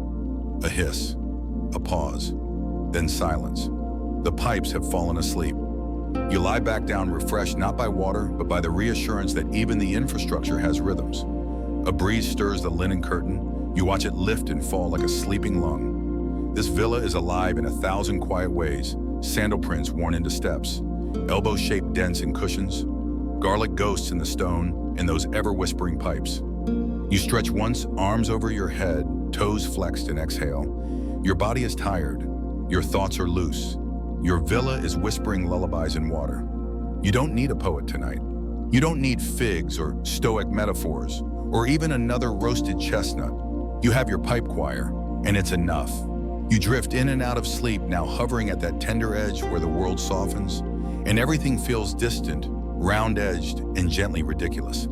a hiss, a pause, then silence. The pipes have fallen asleep. You lie back down refreshed not by water, but by the reassurance that even the infrastructure has rhythms. A breeze stirs the linen curtain. You watch it lift and fall like a sleeping lung. This villa is alive in 1,000 quiet ways. Sandal prints worn into steps, elbow-shaped dents in cushions, garlic ghosts in the stone, and those ever-whispering pipes. You stretch once, arms over your head, toes flexed, and exhale. Your body is tired. Your thoughts are loose. Your villa is whispering lullabies in water. You don't need a poet tonight. You don't need figs or stoic metaphors, or even another roasted chestnut. You have your pipe choir, and it's enough. You drift in and out of sleep, now hovering at that tender edge where the world softens, and everything feels distant, round-edged, and gently ridiculous.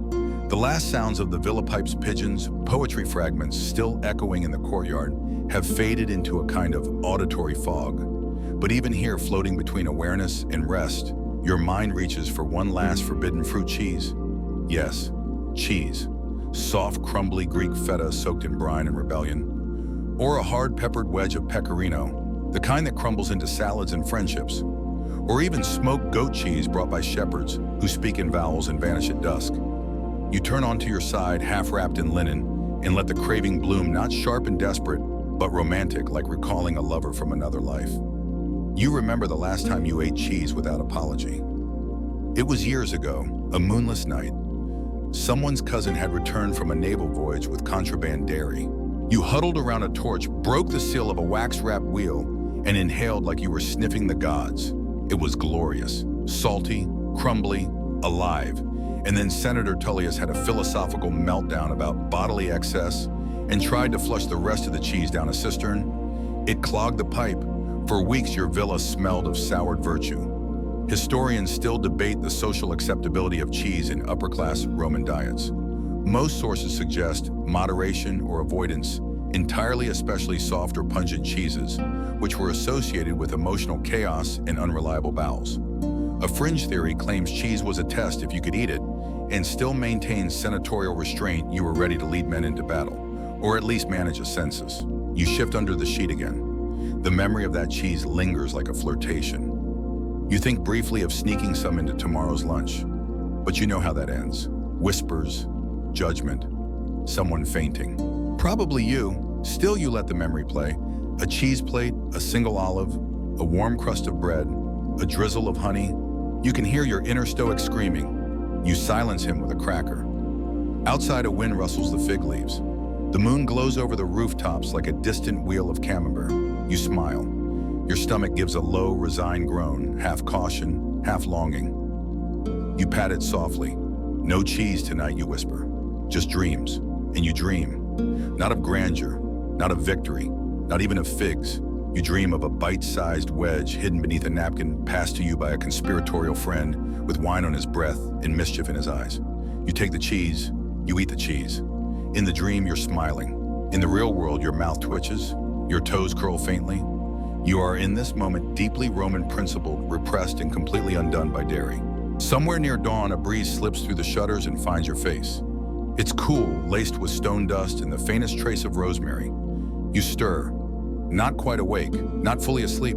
The last sounds of the villa pipe's pigeons, poetry fragments still echoing in the courtyard, have faded into a kind of auditory fog. But even here, floating between awareness and rest, your mind reaches for one last forbidden fruit cheese. Yes, cheese. Soft, crumbly Greek feta soaked in brine and rebellion. Or a hard peppered wedge of pecorino, the kind that crumbles into salads and friendships. Or even smoked goat cheese brought by shepherds who speak in vowels and vanish at dusk. You turn onto your side, half wrapped in linen, and let the craving bloom, not sharp and desperate, but romantic, like recalling a lover from another life. You remember the last time you ate cheese without apology. It was years ago, a moonless night. Someone's cousin had returned from a naval voyage with contraband dairy. You huddled around a torch, broke the seal of a wax-wrapped wheel, and inhaled like you were sniffing the gods. It was glorious, salty, crumbly, alive. And then Senator Tullius had a philosophical meltdown about bodily excess and tried to flush the rest of the cheese down a cistern. It clogged the pipe. For weeks, your villa smelled of soured virtue. Historians still debate the social acceptability of cheese in upper-class Roman diets. Most sources suggest moderation or avoidance, entirely especially soft or pungent cheeses, which were associated with emotional chaos and unreliable bowels. A fringe theory claims cheese was a test if you could eat it, and still maintains senatorial restraint you were ready to lead men into battle, or at least manage a census. You shift under the sheet again. The memory of that cheese lingers like a flirtation. You think briefly of sneaking some into tomorrow's lunch, but you know how that ends. Whispers, judgment, someone fainting. Probably you. Still you let the memory play. A cheese plate, a single olive, a warm crust of bread, a drizzle of honey. You can hear your inner stoic screaming. You silence him with a cracker. Outside, a wind rustles the fig leaves. The moon glows over the rooftops like a distant wheel of camembert. You smile. Your stomach gives a low, resigned groan, half caution, half longing. You pat it softly. No cheese tonight, you whisper. Just dreams. And you dream. Not of grandeur, not of victory, not even of figs. You dream of a bite-sized wedge hidden beneath a napkin passed to you by a conspiratorial friend with wine on his breath and mischief in his eyes. You take the cheese, you eat the cheese. In the dream, you're smiling. In the real world, your mouth twitches, your toes curl faintly. You are in this moment deeply Roman principled, repressed, and completely undone by dairy. Somewhere near dawn, a breeze slips through the shutters and finds your face. It's cool, laced with stone dust and the faintest trace of rosemary. You stir, not quite awake, not fully asleep,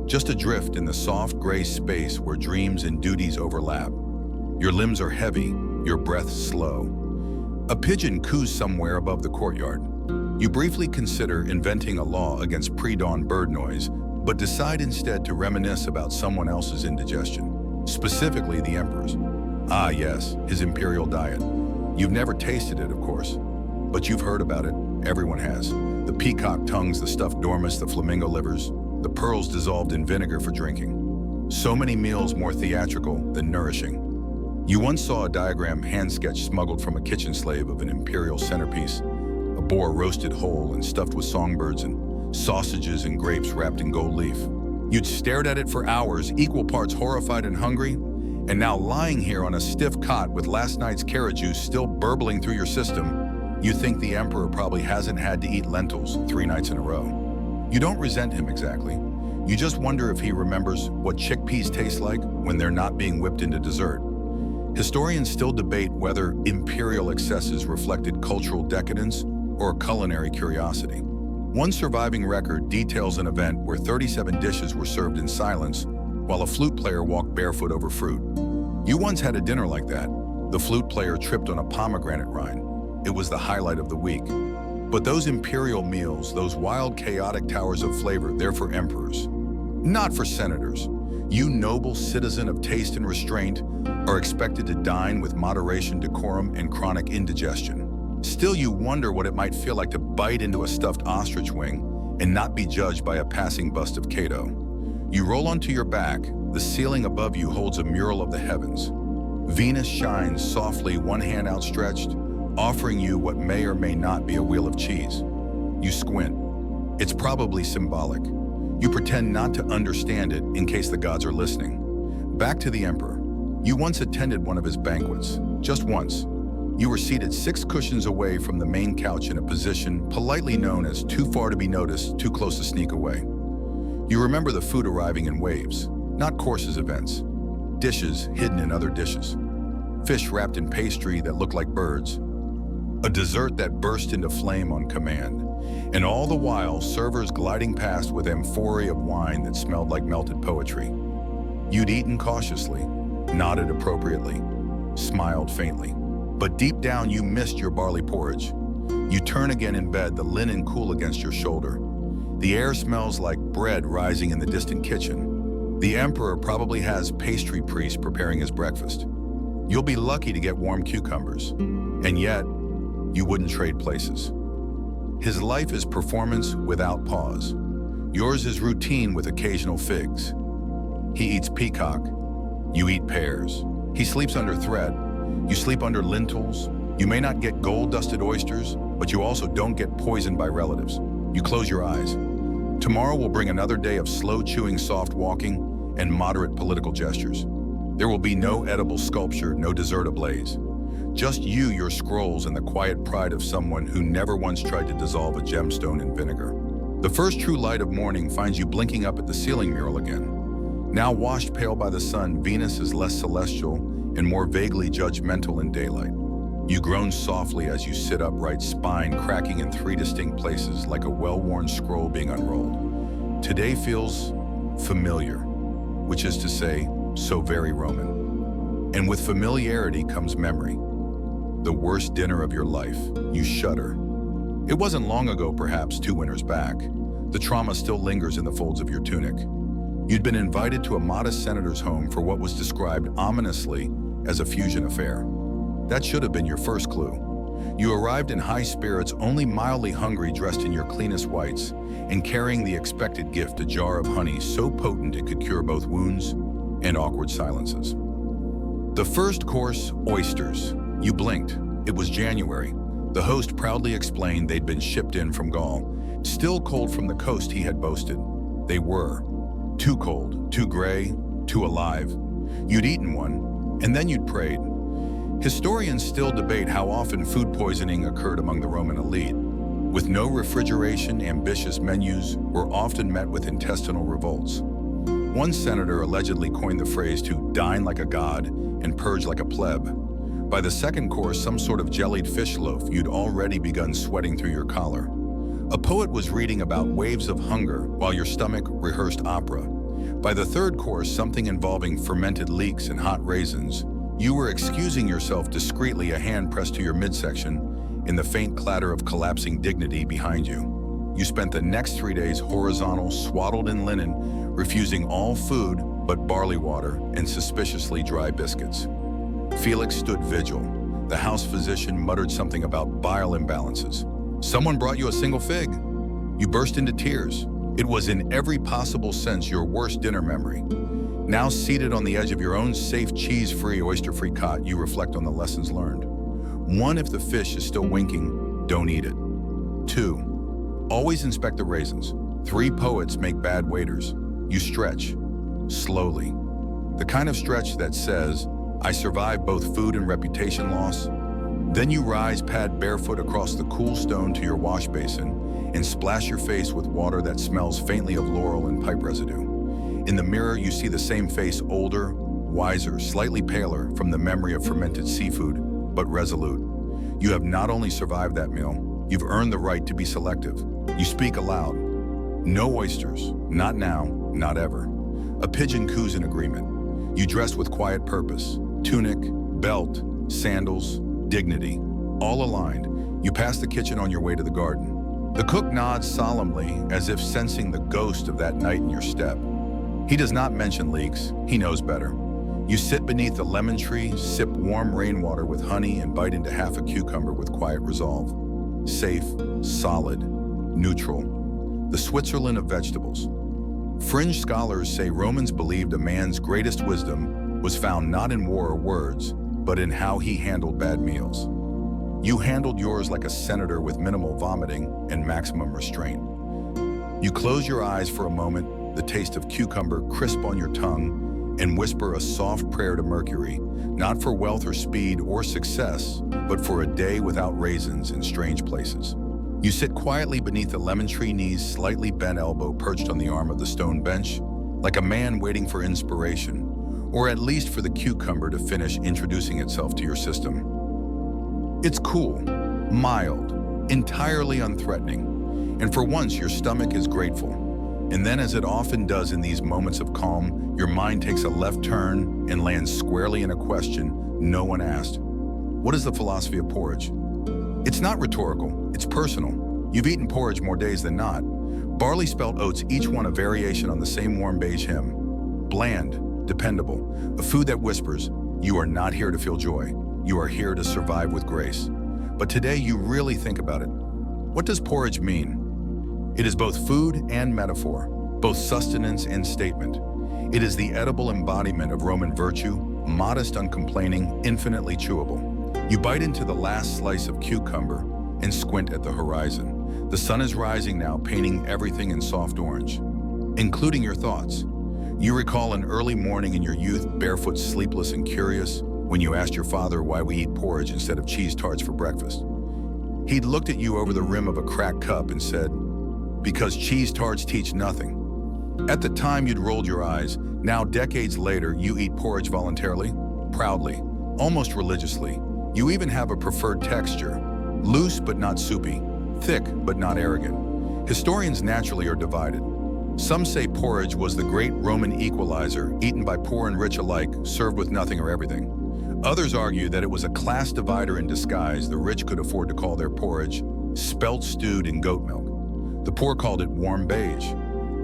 just adrift in the soft gray space where dreams and duties overlap. Your limbs are heavy, your breath slow. A pigeon coos somewhere above the courtyard. You briefly consider inventing a law against pre-dawn bird noise, but decide instead to reminisce about someone else's indigestion, specifically the emperor's. Ah yes, his imperial diet. You've never tasted it, of course, but you've heard about it. Everyone has. The peacock tongues, the stuffed dormice, the flamingo livers, the pearls dissolved in vinegar for drinking. So many meals more theatrical than nourishing. You once saw a diagram hand-sketched smuggled from a kitchen slave of an imperial centerpiece, a boar roasted whole and stuffed with songbirds and sausages and grapes wrapped in gold leaf. You'd stared at it for hours, equal parts horrified and hungry, and now lying here on a stiff cot with last night's carrot juice still burbling through your system, you think the emperor probably hasn't had to eat lentils 3 nights in a row. You don't resent him exactly. You just wonder if he remembers what chickpeas taste like when they're not being whipped into dessert. Historians still debate whether imperial excesses reflected cultural decadence or culinary curiosity. One surviving record details an event where 37 dishes were served in silence while a flute player walked barefoot over fruit. You once had a dinner like that. The flute player tripped on a pomegranate rind. It was the highlight of the week. But those imperial meals, those wild, chaotic towers of flavor, they're for emperors, not for senators. You noble citizen of taste and restraint are expected to dine with moderation, decorum, and chronic indigestion. Still, you wonder what it might feel like to bite into a stuffed ostrich wing and not be judged by a passing bust of Cato. You roll onto your back. The ceiling above you holds a mural of the heavens. Venus shines softly, one hand outstretched, offering you what may or may not be a wheel of cheese. You squint. It's probably symbolic. You pretend not to understand it in case the gods are listening. Back to the emperor. You once attended one of his banquets. Just once. You were seated 6 cushions away from the main couch in a position politely known as too far to be noticed, too close to sneak away. You remember the food arriving in waves, not courses events. Dishes hidden in other dishes. Fish wrapped in pastry that looked like birds. A dessert that burst into flame on command. And all the while, servers gliding past with amphorae of wine that smelled like melted poetry. You'd eaten cautiously, nodded appropriately, smiled faintly. But deep down, you missed your barley porridge. You turn again in bed, the linen cool against your shoulder. The air smells like bread rising in the distant kitchen. The emperor probably has pastry priests preparing his breakfast. You'll be lucky to get warm cucumbers. And yet, you wouldn't trade places. His life is performance without pause. Yours is routine with occasional figs. He eats peacock. You eat pears. He sleeps under thread. You sleep under lentils. You may not get gold-dusted oysters, but you also don't get poisoned by relatives. You close your eyes. Tomorrow will bring another day of slow-chewing, soft walking, and moderate political gestures. There will be no edible sculpture, no dessert ablaze. Just you, your scrolls, and the quiet pride of someone who never once tried to dissolve a gemstone in vinegar. The first true light of morning finds you blinking up at the ceiling mural again. Now washed pale by the sun, Venus is less celestial and more vaguely judgmental in daylight. You groan softly as you sit upright, spine cracking in 3 distinct places like a well-worn scroll being unrolled. Today feels familiar. which is to say, so very Roman. And with familiarity comes memory. The worst dinner of your life. You shudder. It wasn't long ago, perhaps 2 winters back. The trauma still lingers in the folds of your tunic. You'd been invited to a modest senator's home for what was described ominously as a fusion affair. That should have been your first clue. You arrived in high spirits, only mildly hungry, dressed in your cleanest whites, and carrying the expected gift, a jar of honey so potent it could cure both wounds and awkward silences. The first course, oysters. You blinked. It was January. The host proudly explained they'd been shipped in from Gaul, still cold from the coast he had boasted. They were. Too cold, too gray, too alive. You'd eaten one, and then you'd prayed. Historians still debate how often food poisoning occurred among the Roman elite. With no refrigeration, ambitious menus were often met with intestinal revolts. One senator allegedly coined the phrase to dine like a god and purge like a pleb. By the second course, some sort of jellied fish loaf, you'd already begun sweating through your collar. A poet was reading about waves of hunger while your stomach rehearsed opera. By the third course, something involving fermented leeks and hot raisins, you were excusing yourself discreetly, a hand pressed to your midsection in the faint clatter of collapsing dignity behind you. You spent the next 3 days horizontal, swaddled in linen, refusing all food but barley water and suspiciously dry biscuits. Felix stood vigil. The house physician muttered something about bile imbalances. Someone brought you a single fig. You burst into tears. It was in every possible sense your worst dinner memory. Now seated on the edge of your own safe, cheese-free, oyster-free cot, you reflect on the lessons learned. 1, if the fish is still winking, don't eat it. 2, always inspect the raisins. 3, poets make bad waiters. You stretch, slowly. The kind of stretch that says, I survived both food and reputation loss. Then you rise, pad barefoot across the cool stone to your wash basin, and splash your face with water that smells faintly of laurel and pipe residue. In the mirror, you see the same face, older, wiser, slightly paler from the memory of fermented seafood, but resolute. You have not only survived that meal, you've earned the right to be selective. You speak aloud. No oysters, not now, not ever. A pigeon coos in agreement. You dress with quiet purpose. Tunic, belt, sandals, dignity, all aligned. You pass the kitchen on your way to the garden. The cook nods solemnly as if sensing the ghost of that night in your step. He does not mention leaks. He knows better. You sit beneath the lemon tree, sip warm rainwater with honey, and bite into half a cucumber with quiet resolve. Safe, solid, neutral. The Switzerland of vegetables. Fringe scholars say Romans believed a man's greatest wisdom was found not in war or words, but in how he handled bad meals. You handled yours like a senator with minimal vomiting and maximum restraint. You close your eyes for a moment, the taste of cucumber crisp on your tongue, and whisper a soft prayer to Mercury, not for wealth or speed or success, but for a day without raisins in strange places. You sit quietly beneath the lemon tree, knees slightly bent, elbow perched on the arm of the stone bench, like a man waiting for inspiration, or at least for the cucumber to finish introducing itself to your system. It's cool, mild, entirely unthreatening, and for once your stomach is grateful. And then, as it often does in these moments of calm, your mind takes a left turn and lands squarely in a question no one asked. What is the philosophy of porridge? It's not rhetorical, it's personal. You've eaten porridge more days than not. Barley spelt oats, each one a variation on the same warm beige hymn. Bland, dependable, a food that whispers, you are not here to feel joy. You are here to survive with grace. But today you really think about it. What does porridge mean? It is both food and metaphor, both sustenance and statement. It is the edible embodiment of Roman virtue, modest, uncomplaining, infinitely chewable. You bite into the last slice of cucumber and squint at the horizon. The sun is rising now, painting everything in soft orange, including your thoughts. You recall an early morning in your youth, barefoot, sleepless, and curious, when you asked your father why we eat porridge instead of cheese tarts for breakfast. He'd looked at you over the rim of a cracked cup and said, because cheese tarts teach nothing. At the time, you'd rolled your eyes. Now, decades later, you eat porridge voluntarily, proudly, almost religiously. You even have a preferred texture, loose but not soupy, thick but not arrogant. Historians naturally are divided. Some say porridge was the great Roman equalizer, eaten by poor and rich alike, served with nothing or everything. Others argue that it was a class divider in disguise. The rich could afford to call their porridge spelt stewed in goat milk. The poor called it warm beige.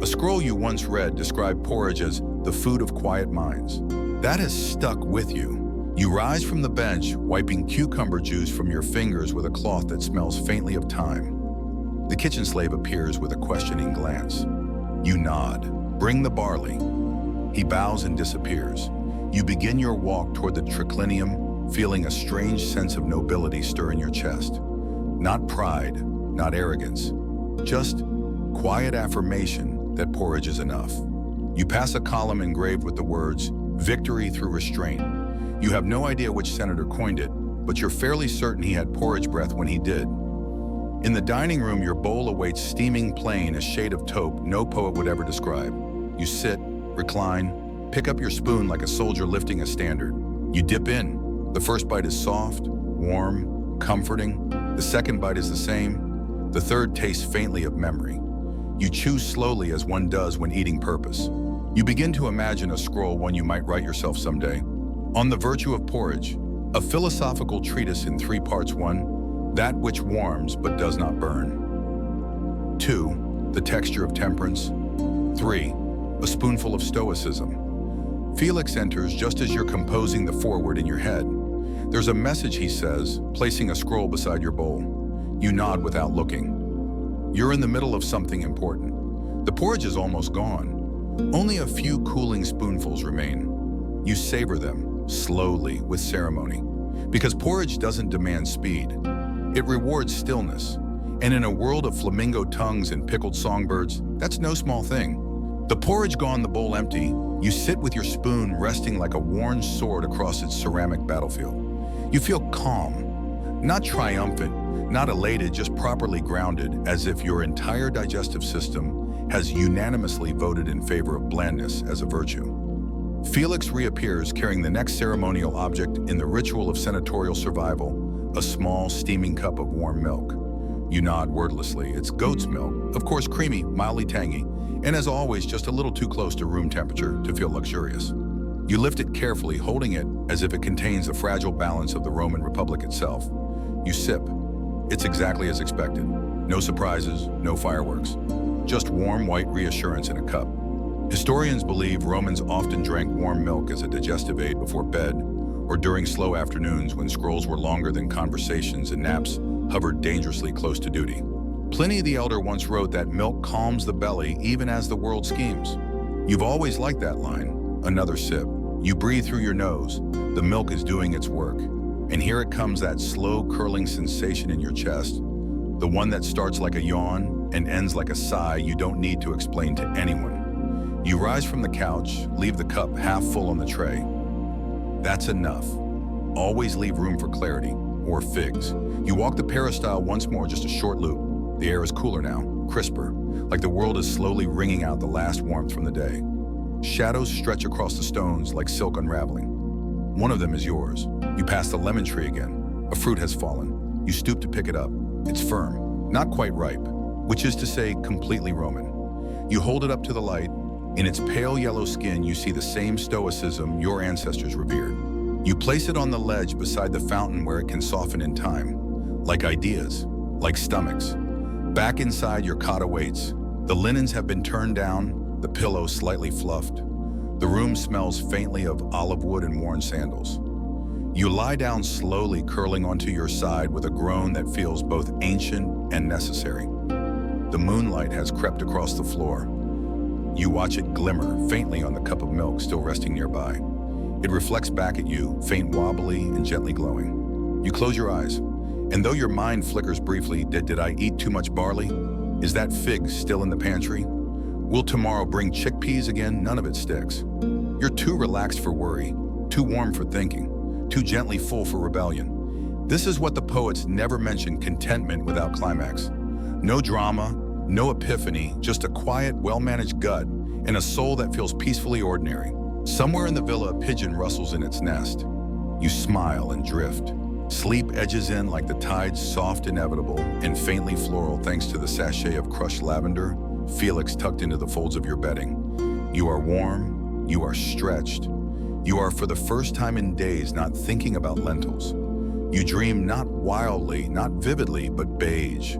A scroll you once read described porridge as the food of quiet minds. That has stuck with you. You rise from the bench, wiping cucumber juice from your fingers with a cloth that smells faintly of thyme. The kitchen slave appears with a questioning glance. You nod. Bring the barley. He bows and disappears. You begin your walk toward the triclinium, feeling a strange sense of nobility stir in your chest. Not pride, not arrogance, just quiet affirmation that porridge is enough. You pass a column engraved with the words, "Victory through restraint." You have no idea which senator coined it, but you're fairly certain he had porridge breath when he did. In the dining room, your bowl awaits steaming plain, a shade of taupe no poet would ever describe. You sit, recline, pick up your spoon like a soldier lifting a standard. You dip in. The first bite is soft, warm, comforting. The second bite is the same. The third tastes faintly of memory. You chew slowly as one does when eating purpose. You begin to imagine a scroll, one you might write yourself someday. On the virtue of porridge, a philosophical treatise in 3 parts. 1, that which warms but does not burn. 2, the texture of temperance. 3, a spoonful of stoicism. Felix enters just as you're composing the foreword in your head. There's a message, he says, placing a scroll beside your bowl. You nod without looking. You're in the middle of something important. The porridge is almost gone. Only a few cooling spoonfuls remain. You savor them, slowly, with ceremony. Because porridge doesn't demand speed. It rewards stillness. And in a world of flamingo tongues and pickled songbirds, that's no small thing. The porridge gone, the bowl empty, you sit with your spoon resting like a worn sword across its ceramic battlefield. You feel calm, not triumphant, not elated, just properly grounded, as if your entire digestive system has unanimously voted in favor of blandness as a virtue. Felix reappears carrying the next ceremonial object in the ritual of senatorial survival, a small steaming cup of warm milk. You nod wordlessly. It's goat's milk, of course creamy, mildly tangy, and as always just a little too close to room temperature to feel luxurious. You lift it carefully, holding it as if it contains the fragile balance of the Roman Republic itself. You sip. It's exactly as expected. No surprises, no fireworks. Just warm white reassurance in a cup. Historians believe Romans often drank warm milk as a digestive aid before bed or during slow afternoons when scrolls were longer than conversations and naps hovered dangerously close to duty. Pliny the Elder once wrote that milk calms the belly even as the world schemes. You've always liked that line. Another sip. You breathe through your nose. The milk is doing its work. And here it comes, that slow curling sensation in your chest. The one that starts like a yawn and ends like a sigh you don't need to explain to anyone. You rise from the couch, leave the cup half full on the tray. That's enough. Always leave room for clarity, or figs. You walk the peristyle once more, just a short loop. The air is cooler now, crisper, like the world is slowly wringing out the last warmth from the day. Shadows stretch across the stones like silk unraveling. One of them is yours. You pass the lemon tree again. A fruit has fallen. You stoop to pick it up. It's firm, not quite ripe, which is to say completely Roman. You hold it up to the light. In its pale yellow skin, you see the same stoicism your ancestors revered. You place it on the ledge beside the fountain where it can soften in time, like ideas, like stomachs. Back inside, your cot awaits. The linens have been turned down, the pillow slightly fluffed. The room smells faintly of olive wood and worn sandals. You lie down slowly, curling onto your side with a groan that feels both ancient and necessary. The moonlight has crept across the floor. You watch it glimmer faintly on the cup of milk still resting nearby. It reflects back at you, faint, wobbly, and gently glowing. You close your eyes, and though your mind flickers briefly, did I eat too much barley? Is that fig still in the pantry? Will tomorrow bring chickpeas again? None of it sticks. You're too relaxed for worry, too warm for thinking, too gently full for rebellion. This is what the poets never mention: contentment without climax. No drama, no epiphany, just a quiet, well-managed gut and a soul that feels peacefully ordinary. Somewhere in the villa, a pigeon rustles in its nest. You smile and drift. Sleep edges in like the tide's soft, inevitable, and faintly floral thanks to the sachet of crushed lavender, Felix tucked into the folds of your bedding. You are warm, you are stretched. You are for the first time in days not thinking about lentils. You dream not wildly, not vividly, but beige.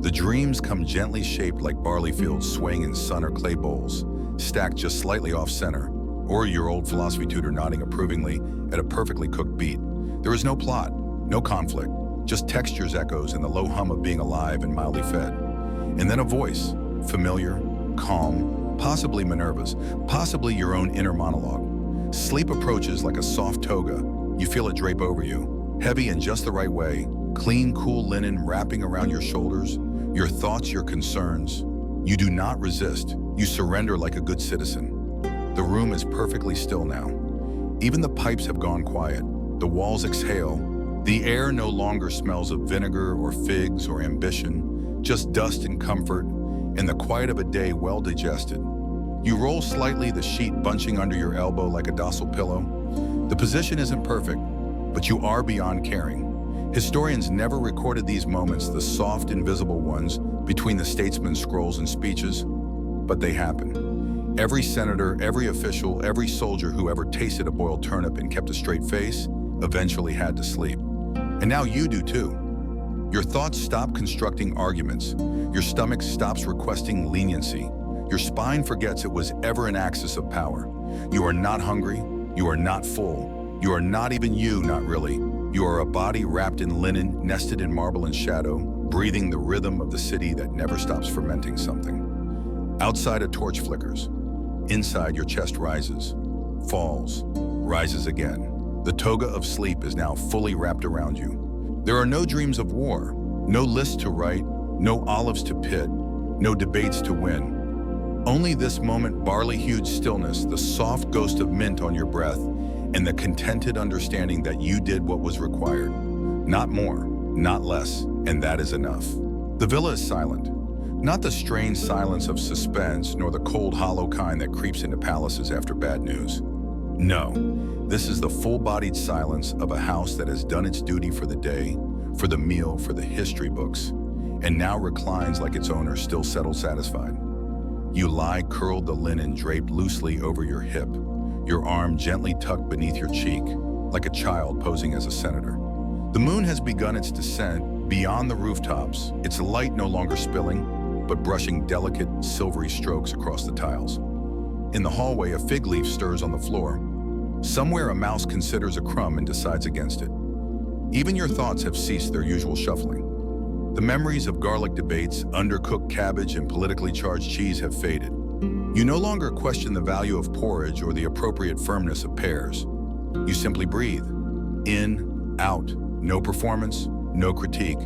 The dreams come gently shaped like barley fields swaying in sun or clay bowls, stacked just slightly off-center, or your old philosophy tutor nodding approvingly at a perfectly cooked beat. There is no plot, no conflict, just textures, echoes, and the low hum of being alive and mildly fed. And then a voice, familiar, calm, possibly Minerva's, possibly your own inner monologue. Sleep approaches like a soft toga. You feel it drape over you, heavy in just the right way, clean, cool linen wrapping around your shoulders, your thoughts, your concerns. You do not resist. You surrender like a good citizen. The room is perfectly still now. Even the pipes have gone quiet. The walls exhale. The air no longer smells of vinegar or figs or ambition, just dust and comfort, and the quiet of a day well digested. You roll slightly, the sheet bunching under your elbow like a docile pillow. The position isn't perfect, but you are beyond caring. Historians never recorded these moments, the soft, invisible ones, between the statesman's scrolls and speeches, but they happen. Every senator, every official, every soldier who ever tasted a boiled turnip and kept a straight face eventually had to sleep. And now you do too. Your thoughts stop constructing arguments. Your stomach stops requesting leniency. Your spine forgets it was ever an axis of power. You are not hungry. You are not full. You are not even you, not really. You are a body wrapped in linen, nested in marble and shadow, breathing the rhythm of the city that never stops fermenting something. Outside, a torch flickers. Inside, your chest rises, falls, rises again. The toga of sleep is now fully wrapped around you. There are no dreams of war, no lists to write, no olives to pit, no debates to win. Only this moment, barley-hued stillness, the soft ghost of mint on your breath, and the contented understanding that you did what was required. Not more, not less, and that is enough. The villa is silent. Not the strange silence of suspense, nor the cold, hollow kind that creeps into palaces after bad news. No, this is the full-bodied silence of a house that has done its duty for the day, for the meal, for the history books, and now reclines like its owner, still settled, satisfied. You lie curled, the linen draped loosely over your hip, your arm gently tucked beneath your cheek, like a child posing as a senator. The moon has begun its descent beyond the rooftops, its light no longer spilling, but brushing delicate, silvery strokes across the tiles. In the hallway, a fig leaf stirs on the floor. Somewhere, a mouse considers a crumb and decides against it. Even your thoughts have ceased their usual shuffling. The memories of garlic debates, undercooked cabbage, and politically charged cheese have faded. You no longer question the value of porridge or the appropriate firmness of pears. You simply breathe. In, out. No performance, no critique.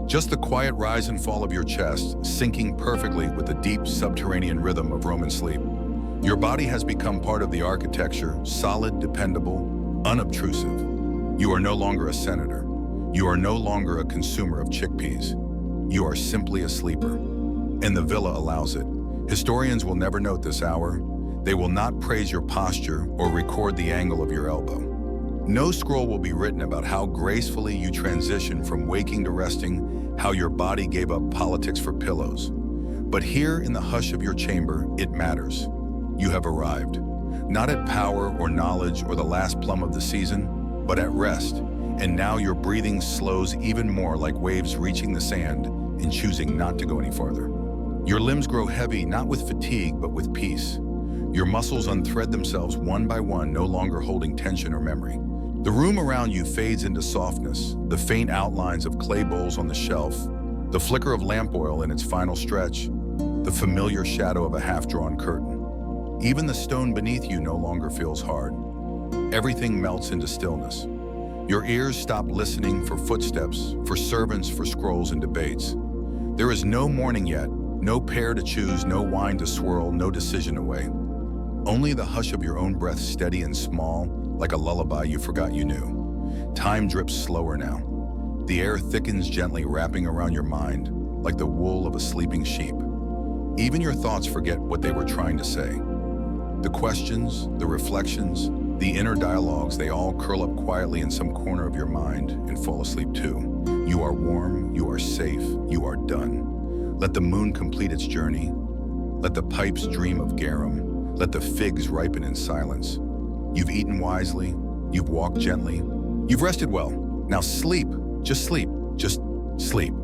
Just the quiet rise and fall of your chest, syncing perfectly with the deep subterranean rhythm of Roman sleep. Your body has become part of the architecture, solid, dependable, unobtrusive. You are no longer a senator. You are no longer a consumer of chickpeas. You are simply a sleeper. And the villa allows it. Historians will never note this hour. They will not praise your posture or record the angle of your elbow. No scroll will be written about how gracefully you transitioned from waking to resting, how your body gave up politics for pillows. But here in the hush of your chamber, it matters. You have arrived. Not at power or knowledge or the last plum of the season, but at rest. And now your breathing slows even more, like waves reaching the sand and choosing not to go any farther. Your limbs grow heavy, not with fatigue, but with peace. Your muscles unthread themselves one by one, no longer holding tension or memory. The room around you fades into softness, the faint outlines of clay bowls on the shelf, the flicker of lamp oil in its final stretch, the familiar shadow of a half-drawn curtain. Even the stone beneath you no longer feels hard. Everything melts into stillness. Your ears stop listening for footsteps, for servants, for scrolls and debates. There is no morning yet, no pear to choose, no wine to swirl, no decision away. Only the hush of your own breath, steady and small, like a lullaby you forgot you knew. Time drips slower now. The air thickens gently, wrapping around your mind, like the wool of a sleeping sheep. Even your thoughts forget what they were trying to say. The questions, the reflections, the inner dialogues, they all curl up quietly in some corner of your mind and fall asleep too. You are warm, you are safe, you are done. Let the moon complete its journey. Let the pipes dream of garum. Let the figs ripen in silence. You've eaten wisely. You've walked gently. You've rested well. Now sleep. Just sleep. Just sleep.